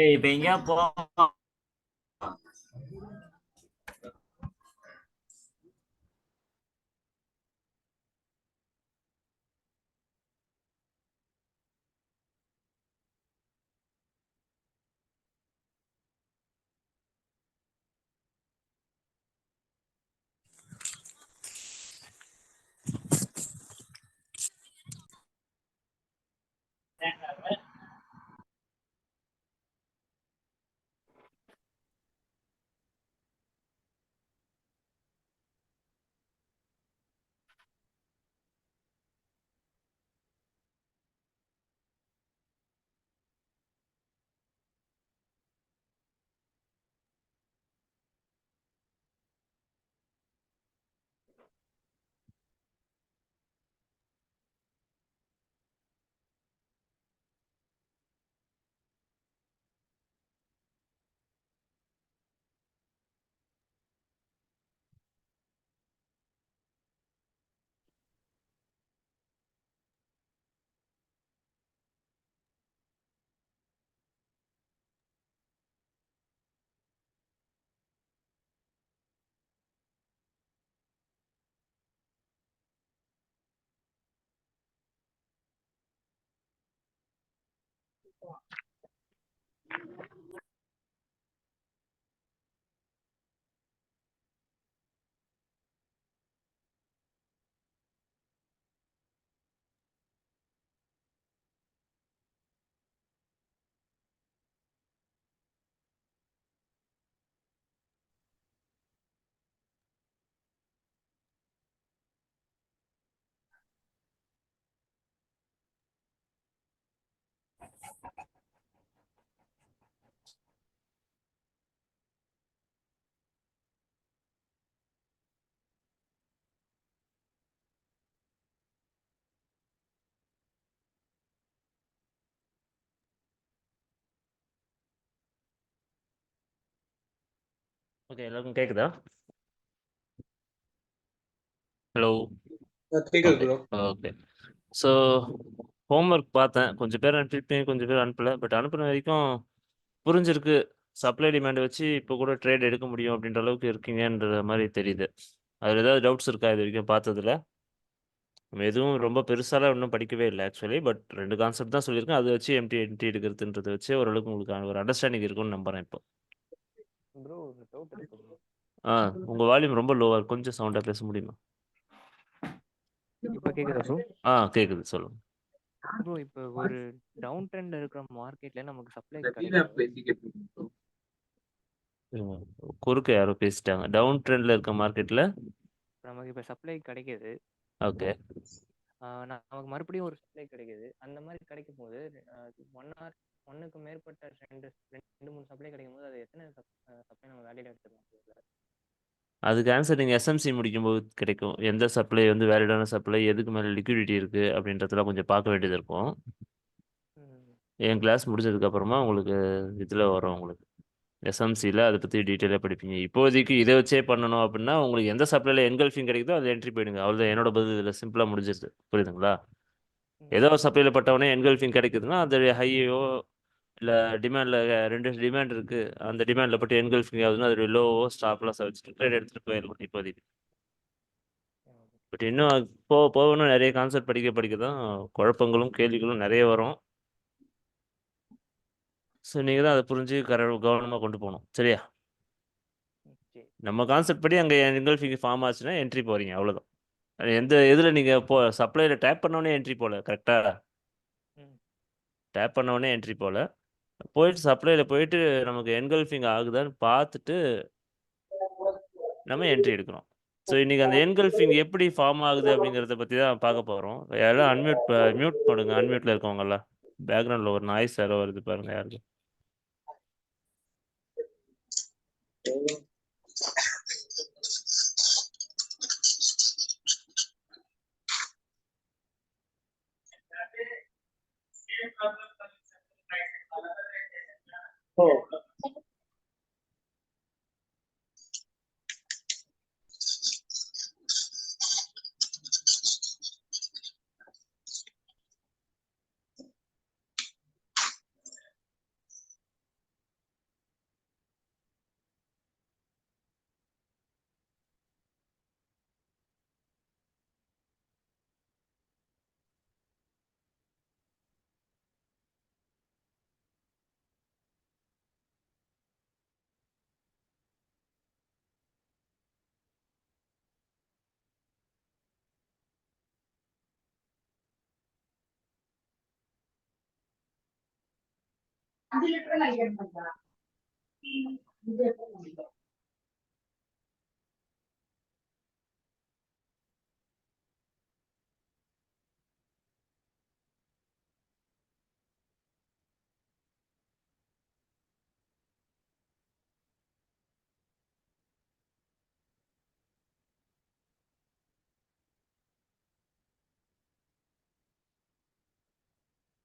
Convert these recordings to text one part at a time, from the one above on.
ஏய் இப்ப எங்கேயா போ. ஓகே, எல்லாருக்கும் கேக்குதா? ஹலோ. கேக்குது okay bro. Okay. So homework பார்த்தேன். கொஞ்சம் பேர் அனுப்பியிருப்பேன், கொஞ்சம் பேர் அனுப்பல. பட் அனுப்புன வரைக்கும் புரிஞ்சிருக்கு. சப்ளை டிமாண்ட் வச்சு இப்போ கூட ட்ரேட் எடுக்க முடியும் அப்படின்ற அளவுக்கு இருக்கீங்கன்ற மாதிரி தெரியுது. அதில் ஏதாவது டவுட்ஸ் இருக்கா இது வரைக்கும் பார்த்ததுல? நம்ம எதுவும் ரொம்ப பெருசாலாம் இன்னும் படிக்கவே இல்லை ஆக்சுவலி. பட் 2 கான்செப்ட் தான் சொல்லியிருக்கேன். அதை வச்சு என்ட்ரி எடுக்கிறதுன்றதை வச்சு ஓரளவுக்கு உங்களுக்கு ஒரு அண்டர்ஸ்டாண்டிங் இருக்கும்னு நம்புறேன் இப்போ. ப்ரோ ஒரு டவுட் இருக்கு ப்ரோ. ஆ உங்கள் வால்யூம் ரொம்ப லோவாக இருக்கு. கொஞ்சம் சவுண்டாக பேச முடியுமா? இப்போ கேக்குதா ப்ரோ? கேக்குது, சொல்லுங்க. ப்ரோ இப்போ ஒரு டவுன் ட்ரெண்ட்ல இருக்கிற மார்க்கெட்ல நமக்கு சப்ளை கிடைக்கும். குறுக்க யாரோ பேசிட்டாங்க. டவுன் ட்ரெண்ட்ல இருக்க மார்க்கெட்ல நமக்கு இப்போ சப்ளை கிடைக்குது. ஓகே. நமக்கு மறுபடியும் ஒரு சப்ளை கிடைக்குது. அந்த மாதிரி கிடைக்கும் போது 1 ஆர் 1க்கு மேற்பட்ட 2 3 சப்ளை கிடைக்கும் போது அது எத்தனை சப்ளை நம்ம வேலிடா எடுத்துக்கலாம்? அதுக்கு ஆன்சர் நீங்கள் எஸ்எம்சி முடிக்கும்போது கிடைக்கும். எந்த சப்ளை வந்து வேலிடான சப்ளை, எதுக்கு மேலே லிக்விடிட்டி இருக்குது அப்படின்றதெல்லாம் கொஞ்சம் பார்க்க வேண்டியது இருக்கும். என் கிளாஸ் முடிஞ்சதுக்கப்புறமா உங்களுக்கு இதில் வரும். உங்களுக்கு எஸ்எம்சியில் அதை பற்றி டீட்டெயிலாக படிப்பீங்க. இப்போதைக்கு இதை வச்சே பண்ணணும் அப்படின்னா உங்களுக்கு எந்த சப்ளைல என்கல்ஃபிங் கிடைக்குதோ அதில் என்ட்ரி போயிடுங்க. அவ்வளோதான் என்னோட பதில். இதில் சிம்பிளாக முடிஞ்சிருது. புரியுதுங்களா? ஏதோ ஒரு சப்ளைல பட்டவொடனே என்கல்ஃபிங் கிடைக்குதுன்னா அது ஹையோ இல்லை டிமாண்டில் 2 டிமாண்ட் இருக்குது, அந்த டிமாண்டில் பட்டு என்கல்ஃபிங் ஆகுதுன்னா அது லோவோ ஸ்டாப்லாஸ் வச்சுட்டு ட்ரேட் எடுத்துகிட்டு போயிடலாம் இப்போதைக்கு. பட் இன்னும் போக போக இன்னும் நிறைய கான்செப்ட் படிக்க தான் குழப்பங்களும் கேள்விகளும் நிறைய வரும். ஸோ நீங்கள் தான் அதை புரிஞ்சு கவனமாக கொண்டு போகணும். சரியா? நம்ம கான்செப்ட் படி அங்கே என்கல்ஃபிங் ஃபார்ம் ஆச்சுன்னா என்ட்ரி போகிறீங்க, அவ்வளோதான். எந்த இதில் நீங்கள் சப்ளையில் டேப் பண்ணோடனே என்ட்ரி போகல. கரெக்டாக டேப் பண்ணோடனே என்ட்ரி போகல. போயிட்டு சப்ளையில் போயிட்டு நமக்கு என்கல்ஃபிங் ஆகுதான்னு பார்த்துட்டு நம்ம என்ட்ரி எடுக்கணும். ஸோ இன்றைக்கி அந்த என்கல்ஃபிங் எப்படி ஃபார்ம் ஆகுது அப்படிங்கிறத பற்றி தான் பார்க்க போகிறோம். எல்லாம் மியூட் பண்ணுங்க. அன்மியூட்டில் இருக்கவங்கெல்லாம். பேக்ரவுண்டில் ஒரு நாய்ஸ் யாரோ வருது பாருங்கள், யாருக்கு?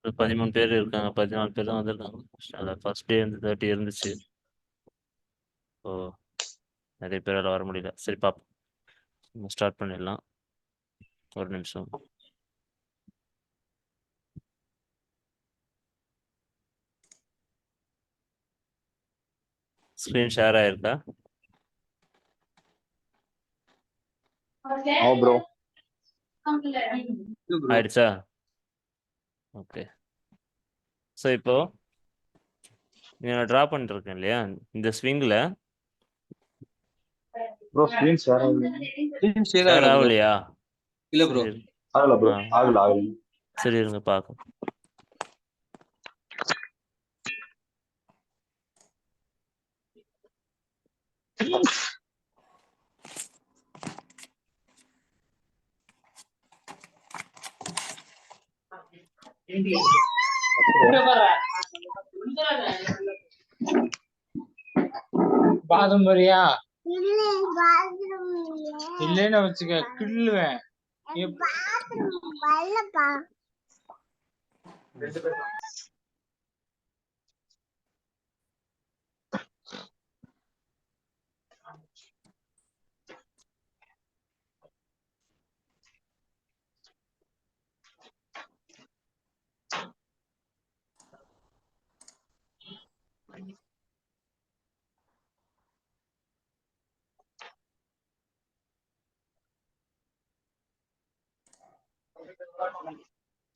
ஒரு 13 பேர் இருக்காங்க, 14 பேர் தான் வந்திருக்காங்க. ஃபர்ஸ்ட் டே வந்து 30 இருந்துச்சு. ஓ, நிறைய பேரால் வர முடியல. சரி பார்ப்போம், ஸ்டார்ட் பண்ணிடலாம். ஒரு நிமிஷம். ஸ்க்ரீன் ஷேர் ஆயிருக்கா? ப்ரோ ஆயிடுச்சா? ஓகே. ஸோ இப்போ நான் ட்ரா பண்ணிட்டு இருக்கேன் இல்லையா, இந்த ஸ்விங்கில் ப்ரோ ஸ்கிரீன் ஷேர் ஷேர் ஆகலையா? இல்ல ப்ரோ. சரி ஆகல ப்ரோ. ஆ, ஆகல சரி இருங்க பார்க்க. பாதம்பரியா இல்லைன்னு வச்சுக்க கிள்ளுவேன்.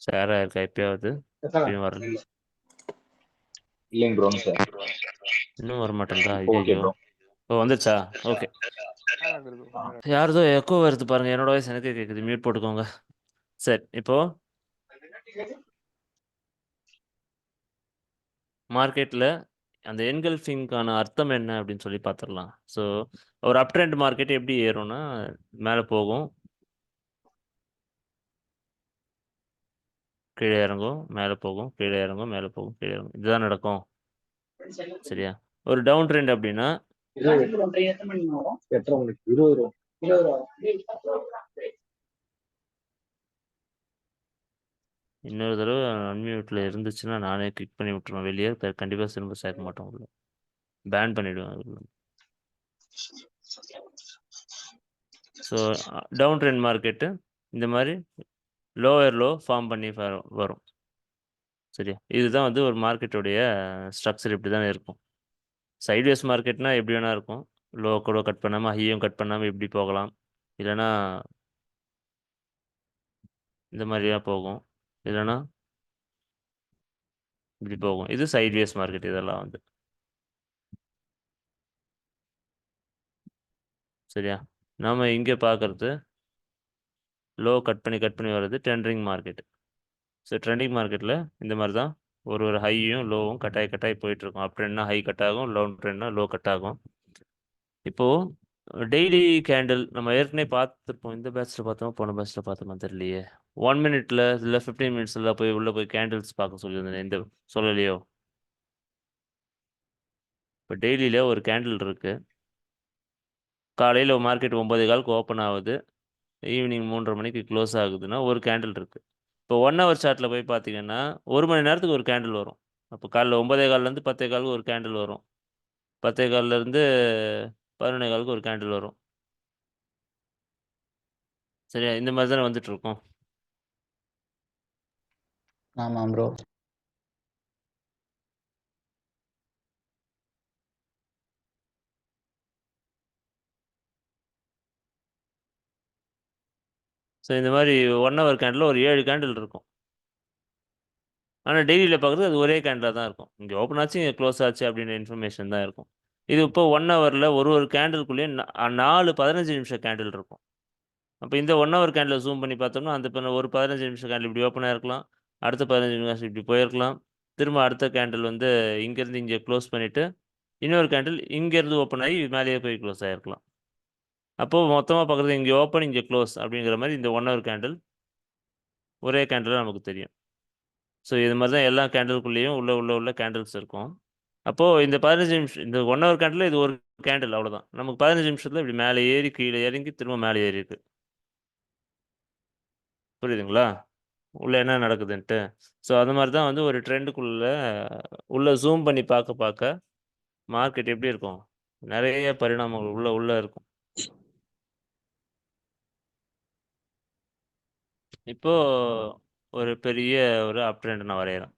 ஷேர் ஆயிருக்கா எப்பயாவது? இப்பயும் வரல. இல்லைங்க ப்ரோ சார். இன்னும் வர மாட்டேன்டா. ஓகே ஐயோ, ப்ரோ. ஓ வந்துச்சா? ஓகே. யாரதோ எக்கோ வருது பாருங்க, என்னோட வாய்ஸ் எனக்கே கேட்குது. மியூட் போட்டுக்கோங்க. சரி, இப்போ மார்க்கெட்டில் அந்த என்கல்ஃபிங்கான அர்த்தம் என்ன அப்படின்னு சொல்லி பார்த்துடலாம். ஸோ ஒரு அப் ட்ரெண்ட் மார்க்கெட் எப்படி ஏறும்னா, மேலே போகும், கீழே இறங்கும், மேலே போகும், கீழே இறங்கும், மேலே போகும், கீழே இறங்கும். இதுதான் நடக்கும். சரியா? ஒரு டவுன் ட்ரெண்ட் அப்படின்னா 20 இன்னொரு தடவை அன்மியூட்டில் இருந்துச்சுன்னா நானே கிளிக் பண்ணி விட்டுருவேன் வெளியே. கண்டிப்பாக திரும்ப சேர்க்க மாட்டோம், உள்ள பேன் பண்ணிவிடுவேன். ஸோ டவுன் ட்ரெண்ட் மார்க்கெட்டு இந்த மாதிரி லோவர் லோ ஃபார்ம் பண்ணி வரும். சரியா? இதுதான் வந்து ஒரு மார்க்கெட்டுடைய ஸ்ட்ரக்சர். இப்படி தான் இருக்கும். சைட்வேஸ் மார்க்கெட்னா எப்படி வேணா இருக்கும். லோ கூட கட் பண்ணாமல் ஹையும் கட் பண்ணாமல் இப்படி போகலாம், இல்லைன்னா இந்த மாதிரியா போகும், இல்லைன்னா இப்படி போகும். இது சைட்வேஸ் மார்க்கெட். இதெல்லாம் வந்து சரியா? நாம் இங்கே பார்க்குறது லோ கட் பண்ணி வர்றது ட்ரெண்டிங் மார்க்கெட். ஸோ ட்ரெண்டிங் மார்க்கெட்டில் இந்த மாதிரி தான் ஒரு ஒரு ஹையும் லோவும் கட்டாயி போயிட்டுருக்கும். அப் ட்ரெண்ட்னா ஹை கட் ஆகும், லோ ட்ரெண்ட்னா லோ கட் ஆகும். இப்போது டெய்லி கேண்டில் நம்ம ஏற்கனவே பார்த்துருப்போம். இந்த பேட்சில் பார்த்தோம், போன பேட்சில் பார்த்தோமா தெரியலையே. 1 மினிட்ல இல்லை 15 மினிட்ஸில் உள்ளே போய் கேண்டில்ஸ் பார்க்க சொல்லியிருந்தேன். இந்த சொல்லலையோ? இப்போ டெய்லியில் ஒரு கேண்டில் இருக்குது. காலையில் மார்க்கெட் 9:15 ஓப்பன் ஆகுது, ஈவினிங் 3:30 மணிக்கு க்ளோஸ் ஆகுதுன்னா ஒரு கேண்டில் இருக்குது. இப்போ 1 ஹவர் சார்ட்டில் போய் பார்த்தீங்கன்னா 1 மணி நேரத்துக்கு ஒரு கேண்டில் வரும். அப்போ காலைல 9:15லேருந்து 10:15 ஒரு கேண்டில் வரும், 10:15லேருந்து 11:15 ஒரு கேண்டில் வரும். சரியா? இந்த மாதிரி தானே வந்துட்டு இருக்கோம். ஆமாம் ப்ரோ. ஸோ இந்த மாதிரி 1 ஹவர் கேண்டில் ஒரு 7 கேண்டில் இருக்கும். ஆனால் டெய்லியில் பார்க்குறது அது ஒரே கேண்டில் தான் இருக்கும். இங்கே ஓப்பன் ஆச்சு, இங்கே க்ளோஸ் ஆச்சு அப்படின்ற இன்ஃபர்மேஷன் தான் இருக்கும். இது இப்போ 1 ஹவரில் ஒரு ஒரு கேண்டிலுக்குள்ளேயே 4 15 நிமிஷம் கேண்டில் இருக்கும். அப்போ இந்த 1 ஹவர் கேண்டில் ஜூம் பண்ணி பார்த்தோம்னா அந்த ஒரு 15 நிமிஷம் கேண்டில் இப்படி ஓப்பனாக இருக்கலாம், அடுத்த 15 நிமிஷம் இப்படி போயிருக்கலாம், திரும்ப அடுத்த கேண்டில் வந்து இங்கேருந்து இங்கே க்ளோஸ் பண்ணிவிட்டு இன்னொரு கேண்டில் இங்கேருந்து ஓப்பன் ஆகி மேலேயே போய் க்ளோஸ் ஆகிருக்கலாம். அப்போது மொத்தமாக பார்க்குறது இங்கே ஓப்பன் இங்கே க்ளோஸ் அப்படிங்கிற மாதிரி இந்த 1 ஹவர் கேண்டில் ஒரே கேண்டில் நமக்கு தெரியும். ஸோ இது மாதிரி தான் எல்லா கேண்டிலுக்குள்ளேயும் உள்ள கேண்டில்ஸ் இருக்கும். அப்போது இந்த 15 நிமிஷம் இந்த 1 ஹவர் கேண்டில் இது ஒரு கேண்டில் அவ்வளோதான். நமக்கு 15 நிமிஷத்தில் இப்படி மேலே ஏறி கீழே இறங்கி திரும்ப மேலே ஏறி இருக்கு. புரியுதுங்களா? உள்ள என்ன நடக்குதுன்ட்டு. ஸோ அது மாதிரி தான் வந்து ஒரு ட்ரெண்டுக்குள்ள உள்ள ஜூம் பண்ணி பார்க்க மார்க்கெட் எப்படி இருக்கும்? நிறைய பரிணாமங்கள் உள்ள இருக்கும். இப்போ ஒரு பெரிய ஒரு அப் ட்ரெண்ட் நான் வரையறேன்.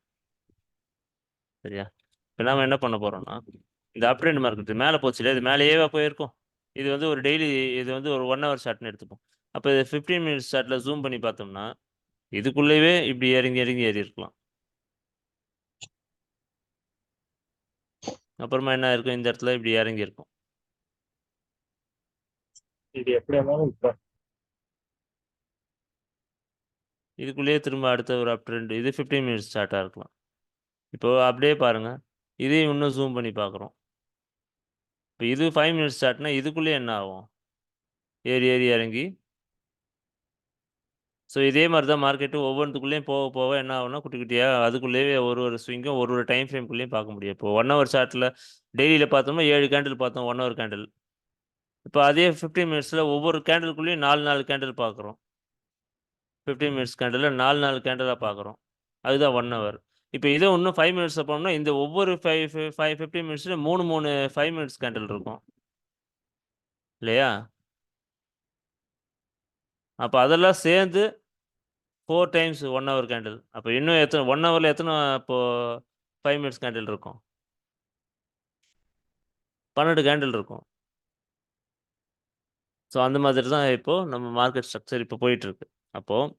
சரியா? இப்போ நாம என்ன பண்ண போறோம்னா, இந்த அப் ட்ரெண்ட் மார்க்கெட் மேலே போச்சு இல்லையா? இது மேலேயேவா போயிருக்கும்? இது வந்து ஒரு டெய்லி இது வந்து ஒரு 1 ஹவர் சார்ட்னு எடுத்துப்போம். அப்போ இது 15 மினிட்ஸ் சார்ட்ல ஜூம் பண்ணி பார்த்தோம்னா, இதுக்குள்ளேயே இப்படி இறங்கி ஏறி இருக்கலாம். அப்புறமா என்ன இருக்கும்? இந்த இடத்துல இப்படி இறங்கி இருக்கும். இது எப்படி இருந்தாலும் இப்ப இதுக்குள்ளேயே திரும்ப அடுத்த ஒரு அப் ட்ரெண்ட் இது 15 மினிட்ஸ் சார்ட்டாக இருக்கலாம். இப்போ அப்படியே பாருங்க. இதையும் இன்னும் ஜூம் பண்ணி பார்க்குறோம். இப்போ இது 5 மினிட்ஸ் சார்ட்னா இதுக்குள்ளேயே என்ன ஆகும்? ஏறி இறங்கி ஸோ இதே மாதிரி தான் மார்க்கெட்டு ஒவ்வொன்றுத்துக்குள்ளேயும் போக என்ன ஆகும்னா குட்டி குட்டியாக அதுக்குள்ளேயே ஒரு ஸ்விங்கும் ஒரு டைம் ஃப்ரேம்குள்ளேயும் பார்க்க முடியும். இப்போ 1 ஹவர் சார்ட்டில் டெய்லியில் பார்த்தோம்னா 7 கேண்டில் பார்த்தோம் 1 ஹவர் கேண்டில். இப்போ அதே 15 மினிட்ஸில் ஒவ்வொரு கேண்டிலுக்குள்ளேயும் 4 கேண்டில் பார்க்குறோம். 15 மினிட்ஸ் கேண்டில் 4 கேண்டிலாக பார்க்குறோம். அதுதான் 1 ஹவர். இப்போ இதை இன்னும் 5 மினிட்ஸில் போனோம்னா இந்த ஒவ்வொரு 15 மினிட்ஸில் 3 5 மினிட்ஸ் கேண்டில் இருக்கும் இல்லையா? அப்போ அதெல்லாம் சேர்ந்து 4 டைம்ஸ் 1 ஹவர் கேண்டில். அப்போ இன்னும் எத்தனை 1 ஹவரில் எத்தனை இப்போது 5 மினிட்ஸ் கேண்டில் இருக்கும்? 12 கேண்டில் இருக்கும். ஸோ அந்த மாதிரி தான் இப்போது நம்ம மார்க்கெட் ஸ்ட்ரக்சர் இப்போ போயிட்டுருக்கு. அப்போது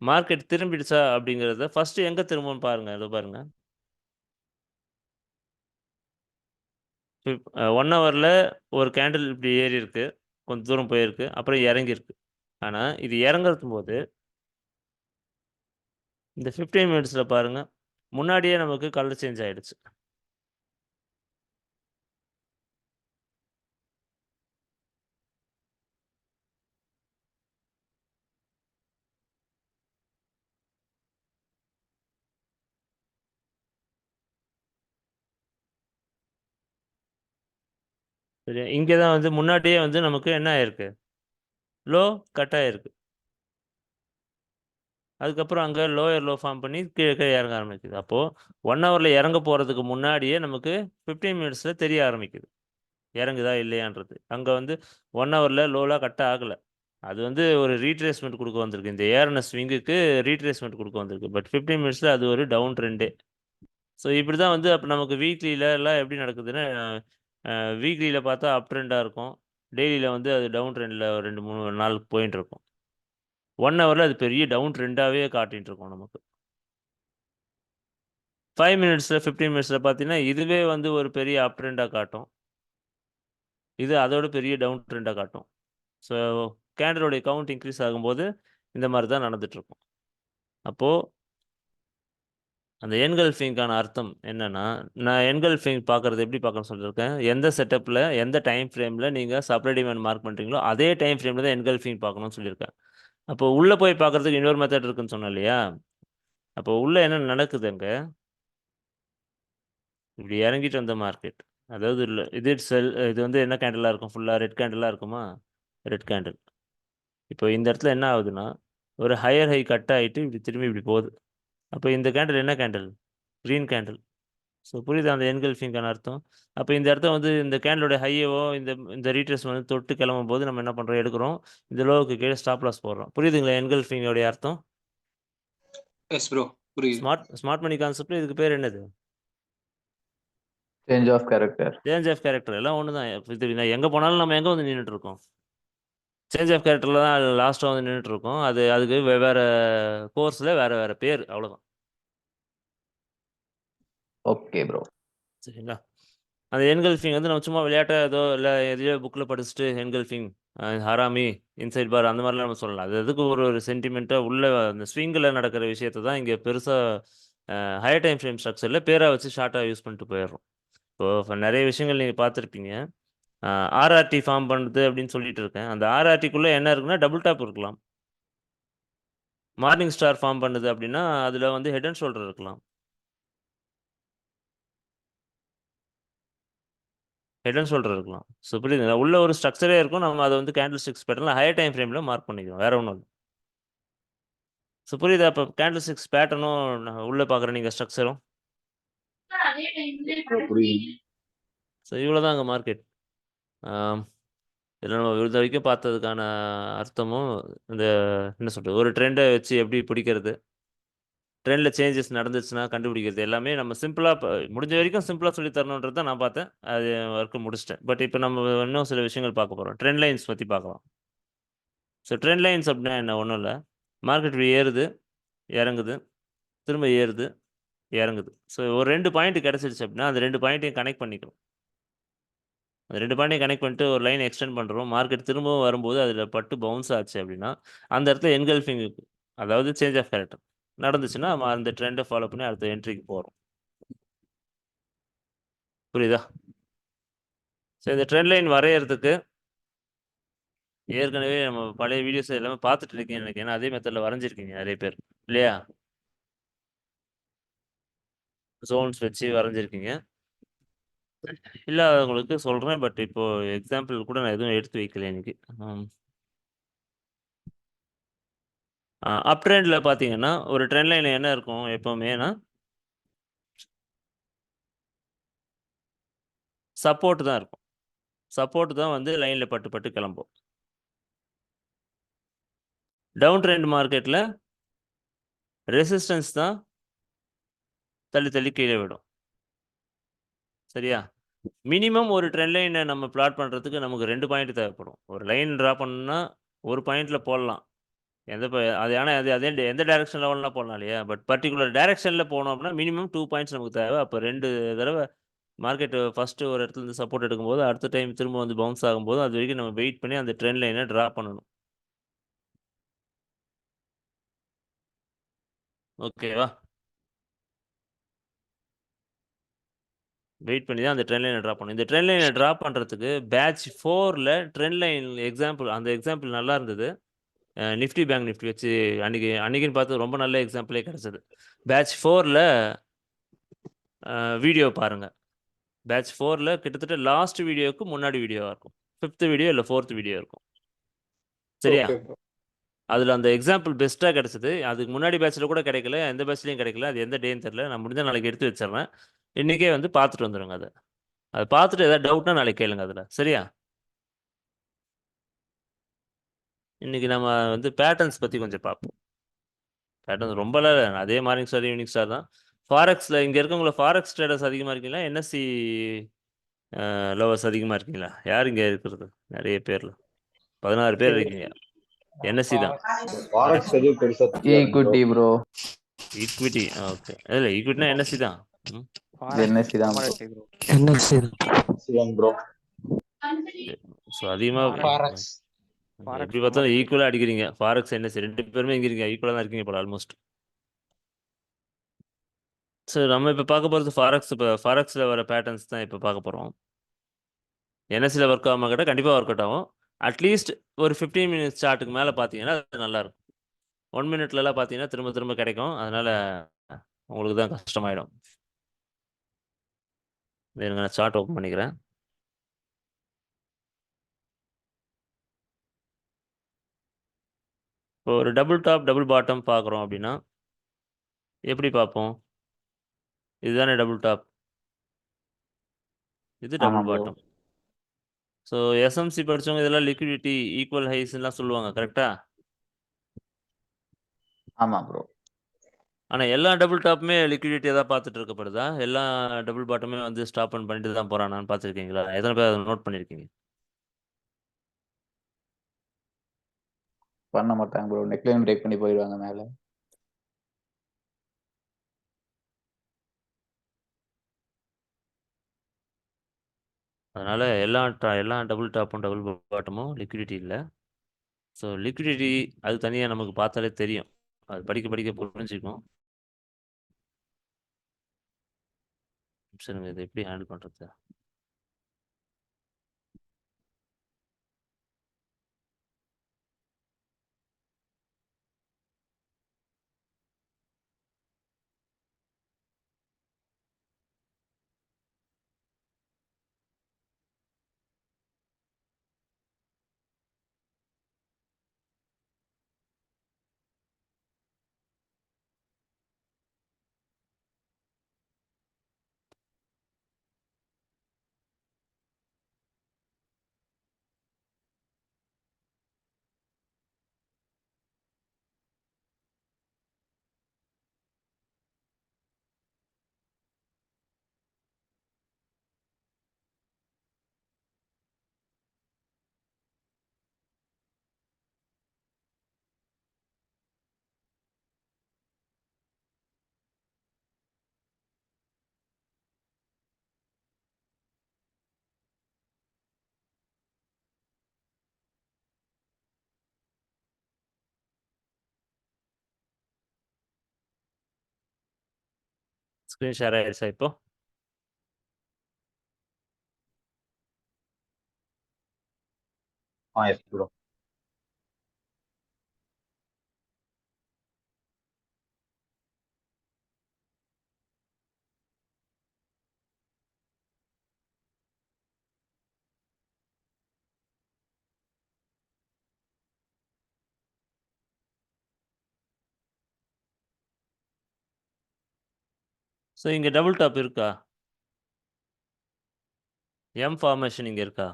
மார்க்கெட் திரும்பிடுச்சா அப்படிங்கிறத ஃபஸ்ட்டு எங்கே திரும்பும்னு பாருங்கள். இதோ பாருங்கள். 1 ஹவரில் ஒரு கேண்டில் இப்படி ஏறி இருக்கு. கொஞ்சம் தூரம் போயிருக்கு. அப்புறம் இறங்கியிருக்கு. ஆனால் இது இறங்குறதும் போது இந்த 15 மினிட்ஸில் பாருங்கள். முன்னாடியே நமக்கு கலர் சேஞ்ச் ஆகிடுச்சு. சரியா? இங்கே தான் வந்து முன்னாடியே வந்து நமக்கு என்ன ஆயிருக்கு? லோ கட் ஆயிருக்கு. அதுக்கப்புறம் அங்கே லோயர் லோ ஃபார்ம் பண்ணி கீழே இறங்க ஆரம்பிக்குது. அப்போது 1 ஹவரில் இறங்க போகிறதுக்கு முன்னாடியே நமக்கு 15 மினிட்ஸில் தெரிய ஆரம்பிக்குது. இறங்குதா இல்லையான்றது. அங்கே வந்து 1 ஹவரில் லோலாம் கட் ஆகலை. அது வந்து ஒரு ரீட்ரேஸ்மெண்ட் கொடுக்க வந்திருக்கு. இந்த ஏறின ஸ்விங்குக்கு ரீட்ரேஸ்மெண்ட் கொடுக்க வந்திருக்கு. பட் 15 மினிட்ஸில் அது ஒரு டவுன் ட்ரெண்டே. ஸோ இப்படி தான் வந்து அப்போ நமக்கு வீக்லியிலலாம் எப்படி நடக்குதுன்னா வீக்லியில் பார்த்தா அப் ட்ரெண்டாக இருக்கும். டெய்லியில் வந்து அது டவுன் ட்ரெண்டில் 2 3 நாள் போயின்ட்டு இருக்கும். 1 ஹவரில் அது பெரிய டவுன் ட்ரெண்டாகவே காட்டிகிட்டு இருக்கும் நமக்கு. 5 மினிட்ஸில் 15 மினிட்ஸில் பார்த்தீங்கன்னா இதுவே வந்து ஒரு பெரிய அப் ட்ரெண்டாக காட்டும். இது அதோட பெரிய டவுன் ட்ரெண்டாக காட்டும். ஸோ கேண்டலோடைய கவுண்ட் இன்க்ரீஸ் ஆகும்போது இந்த மாதிரி தான் நடந்துகிட்ருக்கும். அப்போது அந்த என்கல்ஃபிங்கான அர்த்தம் என்னென்னா, நான் என்கல்ஃபிங் பார்க்குறது எப்படி பார்க்கணும்னு சொல்லியிருக்கேன். எந்த செட்டப்பில் எந்த டைம் ஃப்ரேமில் நீங்கள் சப்ளை டிமாண்ட் மார்க் பண்ணுறீங்களோ அதே டைம் ஃப்ரேமில் தான் என்கல்ஃபிங் பார்க்கணும்னு சொல்லியிருக்கேன். அப்போ உள்ளே போய் பார்க்குறதுக்கு இன்னொரு மெத்தட் இருக்குன்னு சொன்னேன் இல்லையா? அப்போ உள்ளே என்ன நடக்குது அங்கே? இப்படி இறங்கிட்டு வந்த மார்க்கெட். அதாவது இது வந்து என்ன கேண்டிலாக இருக்கும்? ஃபுல்லாக ரெட் கேண்டிலாக இருக்குமா? Red candle. இப்போ இந்த இடத்துல என்ன ஆகுதுன்னா, ஒரு ஹையர் ஹை கட் ஆகிட்டு இப்படி திரும்பி இப்படி போகுது. அப்போ இந்த கேண்டில் என்ன கேண்டில்? Green candle. ஸோ புரியுதா அந்த என்கல்ஃபிங்கான அர்த்தம்? அப்போ இந்த இடத்த வந்து இந்த கேண்டிலோட ஹையவோ இந்த ரீட்ரேஸ் வந்து தொட்டு கிளம்பும்போது நம்ம என்ன பண்ணுறோம்? எடுக்கிறோம். இந்த லோவுக்கு கீழே ஸ்டாப் லாஸ் போடுறோம். புரியுதுங்களா என்கல்ஃபிங்கோடைய அர்த்தம்? எஸ் ப்ரோ புரியுது. ஸ்மார்ட் மணி கான்செப்ட்ல இதுக்கு பேர் என்னது? Change of character. Change of character. எல்லாம் ஒன்று தான். இது எங்கே போனாலும் நம்ம எங்கே வந்து நின்றுட்டு இருக்கோம்? சேஞ்ச் ஆஃப் கேரக்டரில் தான் லாஸ்ட்டாக வந்து நின்றுட்டு இருக்கோம். அதுக்கு வெவ்வேறு கோர்ஸில் வேறு பேர் அவ்வளோதான். Okay bro. சரிங்களா? அந்த என்கல்ஃபிங் வந்து நம்ம சும்மா விளையாட்டாக ஏதோ இல்லை எதையோ புக்கில் படிச்சுட்டு என்கல்ஃபிங் ஹராமி இன்சைட் பார் அந்த மாதிரிலாம் நம்ம சொல்லலாம். அது எதுக்கு ஒரு சென்டிமெண்ட்டாக உள்ள அந்த ஸ்விங்கில் நடக்கிற விஷயத்தை தான் இங்கே பெருசாக ஹையர் டைம் ஃப்ரேம் ஸ்ட்ரக்சரில் பேராக வச்சு ஷார்ட்டாக யூஸ் பண்ணிட்டு போயிடுறோம். இப்போ நிறைய விஷயங்கள் நீங்கள் பார்த்துருப்பீங்க. ஆர்ஆர்டி ஃபார்ம் பண்ணுறது அப்படின்னு சொல்லிட்டு இருக்கேன். அந்த ஆர்ஆர்டிக்குள்ளே என்ன இருக்குன்னா டபுள் டாப் இருக்கலாம். மார்னிங் ஸ்டார் ஃபார்ம் பண்ணுது அப்படின்னா அதில் வந்து ஹெட் அண்ட் ஷோல்டர் இருக்கலாம். ஹெட் அண்ட் ஷோல்டர் இருக்கலாம். ஸோ புரியுதுங்களா? உள்ள ஒரு ஸ்ட்ரக்சரே இருக்கும். நம்ம அதை வந்து கேண்டில் ஸ்டிக்ஸ் பேட்டர்னில் ஹையர் டைம் ஃப்ரேமில் மார்க் பண்ணிக்கிறோம். வேற ஒன்றும் இல்லை. ஸோ புரியுதா? இப்போ கேண்டில் ஸ்டிக்ஸ் பேட்டர்னும் உள்ளே பார்க்குற நீங்கள் ஸ்ட்ரக்சரும். புரியுது. ஸோ இவ்வளோ தான் அங்கே மார்க்கெட். இதில் நம்ம இது வரைக்கும் பார்த்ததுக்கான அர்த்தமும் இந்த என்ன சொல்கிறது, ஒரு ட்ரெண்டை வச்சு எப்படி பிடிக்கிறது, ட்ரெண்டில் சேஞ்சஸ் நடந்துச்சுன்னா கண்டுபிடிக்கிறது, எல்லாமே நம்ம சிம்பிளாக முடிஞ்ச வரைக்கும் சிம்பிளாக சொல்லி தரணுன்றது தான் நான் பார்த்தேன். அது ஒர்க்கு முடிச்சிட்டேன். பட் இப்போ நம்ம இன்னும் சில விஷயங்கள் பார்க்க போகிறோம். ட்ரெண்ட் லைன்ஸ் பற்றி பார்க்கலாம். ஸோ ட்ரெண்ட் லைன்ஸ் அப்படின்னா என்ன? ஒன்றும் இல்லை. மார்க்கெட் இப்படி ஏறுது, இறங்குது, திரும்ப ஏறுது, இறங்குது. ஸோ ஒரு 2 பாயிண்ட் கிடச்சிருச்சு அப்படின்னா அந்த 2 பாயிண்ட்டையும் கனெக்ட் பண்ணிக்கிறோம். அந்த 2 பாயிண்ட்டையும் கனெக்ட் பண்ணிட்டு ஒரு லைன் எக்ஸ்டெண்ட் பண்ணுறோம். மார்க்கெட் திரும்பவும் வரும்போது அதில் பட்டு பவுன்ஸ் ஆச்சு அப்படின்னா அந்த இடத்துல என்கல்ஃபிங், அதாவது சேஞ்ச் ஆஃப் கேரக்டர் நடந்துச்சுன்னா நம்ம அந்த ட்ரெண்டை ஃபாலோ பண்ணி அடுத்த என்ட்ரிக்கு போகிறோம். புரியுதா? ஸோ இந்த ட்ரெண்ட் லைன் வரையறதுக்கு ஏற்கனவே நம்ம பழைய வீடியோஸ் எல்லாமே பார்த்துட்டு இருக்கீங்க எனக்கு. ஏன்னா அதே மெத்தடில் வரைஞ்சிருக்கீங்க நிறைய பேர் இல்லையா? ஜோன்ஸ் வச்சு வரைஞ்சிருக்கீங்க. இல்லாதவங்களுக்கு சொல்கிறேன். பட் இப்போ எக்ஸாம்பிள் கூட நான் எதுவும் எடுத்து வைக்கல எனக்கு. அப் ட்ரெண்டில் பார்த்தீங்கன்னா ஒரு ட்ரெண்ட் லைனில் என்ன இருக்கும் எப்போவுமேனா சப்போர்ட் தான் இருக்கும். சப்போர்ட் தான் வந்து லைனில் பட்டு பட்டு கிளம்பும். டவுன் ட்ரெண்ட் மார்க்கெட்டில் ரெசிஸ்டன்ஸ் தான் தள்ளி தள்ளி கீழே விடும். சரியா? மினிமம் ஒரு ட்ரெண்ட் லைனை நம்ம பிளாட் பண்ணுறதுக்கு நமக்கு 2 பாயிண்ட் தேவைப்படும். ஒரு லைன் ட்ரா பண்ணணும்னா ஒரு பாயிண்டில் போடலாம். அது ஆனால் அதே எந்த டைரக்ஷனில் வேணாலும் போடலாம் இல்லையா? பட் பர்டிகுலர் டைரக்ஷனில் போனோம் அப்படின்னா மினிமம் 2 பாயிண்ட்ஸ் நமக்கு தேவை. அப்போ 2 தடவை மார்க்கெட் ஃபஸ்ட்டு ஒரு இடத்துல இருந்து சப்போர்ட் எடுக்கும்போது அடுத்த டைம் திரும்ப வந்து பவுன்ஸ் ஆகும்போது அது வரைக்கும் நம்ம வெயிட் பண்ணி அந்த ட்ரெண்ட் லைனை ட்ரா பண்ணணும். ஓகேவா? வெயிட் பண்ணி தான் அந்த ட்ரெண்ட் லைனை ட்ரா பண்ணணும். இந்த ட்ரெண்ட் லைனை ட்ரா பண்ணுறதுக்கு பேட்ச் 4ல் ட்ரெண்ட் லைன் எக்ஸாம்பிள், அந்த எக்ஸாம்பிள் நல்லா இருந்தது. நிஃப்டி பேங்க் நிஃப்டி வச்சு அன்னைக்குன்னு பார்த்து ரொம்ப நல்ல எக்ஸாம்பிளே கிடச்சிது. பேட்ச் 4ல் வீடியோ பாருங்கள். பேட்ச் 4ல் கிட்டத்தட்ட லாஸ்ட் வீடியோவுக்கு முன்னாடி வீடியோவாக இருக்கும். 5th வீடியோ இல்லை 4th வீடியோ இருக்கும். சரியா? Okay bro. அதில் அந்த எக்ஸாம்பிள் பெஸ்ட்டாக கிடச்சிது. அதுக்கு முன்னாடி பேட்சில் கூட கிடைக்கல, எந்த பேட்ச்லையும் கிடைக்கல. அது எந்த டேன்னு தெரில. நான் முடிஞ்ச நாளைக்கு எடுத்து வச்சிடுறேன். இன்றைக்கே வந்து பார்த்துட்டு வந்துடுங்க. அதை பார்த்துட்டு ஏதாவது டவுட்னா நாளைக்கு கேளுங்க அதில். சரியா? இன்றைக்கி நம்ம வந்து பேட்டர்ன்ஸ் பற்றி கொஞ்சம் பார்ப்போம். பேட்டர்ன்ஸ் ரொம்பலாம் இல்லை, அதே மார்னிங் ஸ்டார் ஈவினிங் ஸ்டார் தான். ஃபாரெக்ஸில் இங்கே இருக்கவங்கள ஃபாரெக்ஸ் ட்ரேடர்ஸ் அதிகமாக இருக்கீங்களா, என்எஸ்சி லோவர்ஸ் அதிகமாக இருக்கீங்களா? யார் இங்கே இருக்கிறது? நிறைய பேரில் 16 பேர் இருக்கீங்க. என்எஸ்சி தான். ஃபாரெக்ஸ் எதுவும் பெருசா ஈக்விட்டி ப்ரோ. ஈக்விட்டி. ஓகே. இல்லை ஈக்விட்டினா என்எஸ்சி தான். NSE தான் bro. ப்ரோ. ஸோ அதிகமாக எப்படி பார்த்தாலும் ஈக்குவலாக அடிக்கிறீங்க. ஃபாரெக்ஸ் என்எஸ்சி 2 பேருமே இங்கே இருக்கீங்க, ஈக்குவலாக தான் இருக்கீங்க போல ஆல்மோஸ்ட். சரி, நம்ம இப்போ பார்க்க போகிறது ஃபாரெக்ஸ். இப்போ ஃபாரெக்ஸில் வர பேட்டர்ன்ஸ் தான் இப்போ பார்க்க போகிறோம். என்எஸ்சியில் ஒர்க் ஆகாமல் கிட்ட கண்டிப்பாக ஒர்க் அவுட் ஆகும். அட்லீஸ்ட் ஒரு 15 மினிட்ஸ் சார்ட்டுக்கு மேலே பார்த்தீங்கன்னா அது நல்லாயிருக்கும். 1 மினிட்லலாம் பார்த்தீங்கன்னா திரும்ப திரும்ப கிடைக்கும். அதனால் உங்களுக்கு தான் கஷ்டமாயிடும். வேணுங்க, நான் சார்ட் ஓப்பன் பண்ணிக்கிறேன். இப்போ ஒரு டபுள் டாப் டபுள் பாட்டம் பார்க்குறோம் அப்படின்னா எப்படி பார்ப்போம்? இதுதானே டபுள் டாப், இது டபுள் பாட்டம். ஸோ எஸ்எம்சி படித்தவங்க இதெல்லாம் லிக்விடிட்டி ஈக்குவல் ஹைஸ்லாம் சொல்லுவாங்க, கரெக்டா? ஆமாம் ப்ரோ. ஆனால் எல்லா டபுள் டாப்புமே லிக்விடிட்டியாக தான் பார்த்துட்டு இருக்கப்படுதா? எல்லா டபுள் பாட்டமே வந்து ஸ்டாப் பண்ணிட்டு தான் போகிறானான்னு பார்த்துருக்கீங்களா? எத்தனை பேர் அதை நோட் பண்ணியிருக்கீங்க? பண்ண மாட்டாங்க ப்ரோ. நெக்லைன் பிரேக் பண்ணி போயிடுவாங்க மேலே. அதனால் எல்லா டபுள் டாப்பும் டபுள் பாட்டமும் லிக்விடிட்டி இல்லை. ஸோ லிக்விடிட்டி அது தனியாக நமக்கு பார்த்தாலே தெரியும். அது படிக்க படிக்க புரிஞ்சுக்கும். சரிங்க, இதை எப்படி ஹேண்டில் பண்றது? ஸ்க்ரீன் ஷேர் ஆயிடுச்சா இப்போ? Yes bro. ஸோ இங்கே டபுள் டாப் இருக்கா? எம் ஃபார்மேஷன் இங்கே இருக்கா?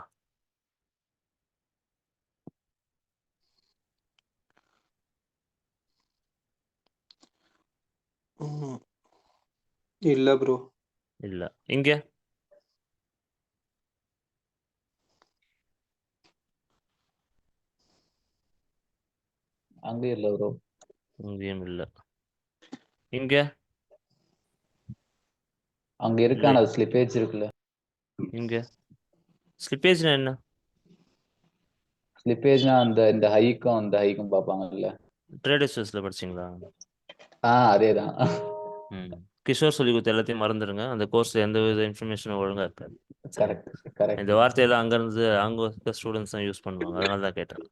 இல்ல ப்ரோ. இல்லை. இங்கே அங்கேயும் இல்லை ப்ரோ. இங்கேயும் இல்லை. இங்கே அங்க இருக்கான அது ஸ்லிப்பேஜ் இருக்குல்ல. இங்கே ஸ்லிப்பேஜ்னா என்ன? ஸ்லிப்பேஜ்னா இந்த ஹைக்கும் அந்த ஹைக்கும் பார்ப்பாங்கல்ல. ட்ரேடர்ஸில் படிச்சிங்களா? அதேதான். கிஷோர் சொல்லி கொடுத்த எல்லாத்தையும் மறந்துடுங்க. அந்த கோர்ஸில் எந்த வித இன்ஃபர்மேஷனும் ஒழுங்காக இருக்காது. Correct correct. இந்த வார்த்தையெல்லாம் அங்கேருந்து அங்கே இருக்க ஸ்டூடெண்ட்ஸ் தான் யூஸ் பண்ணுவாங்க. அதனால தான் கேட்டேன்.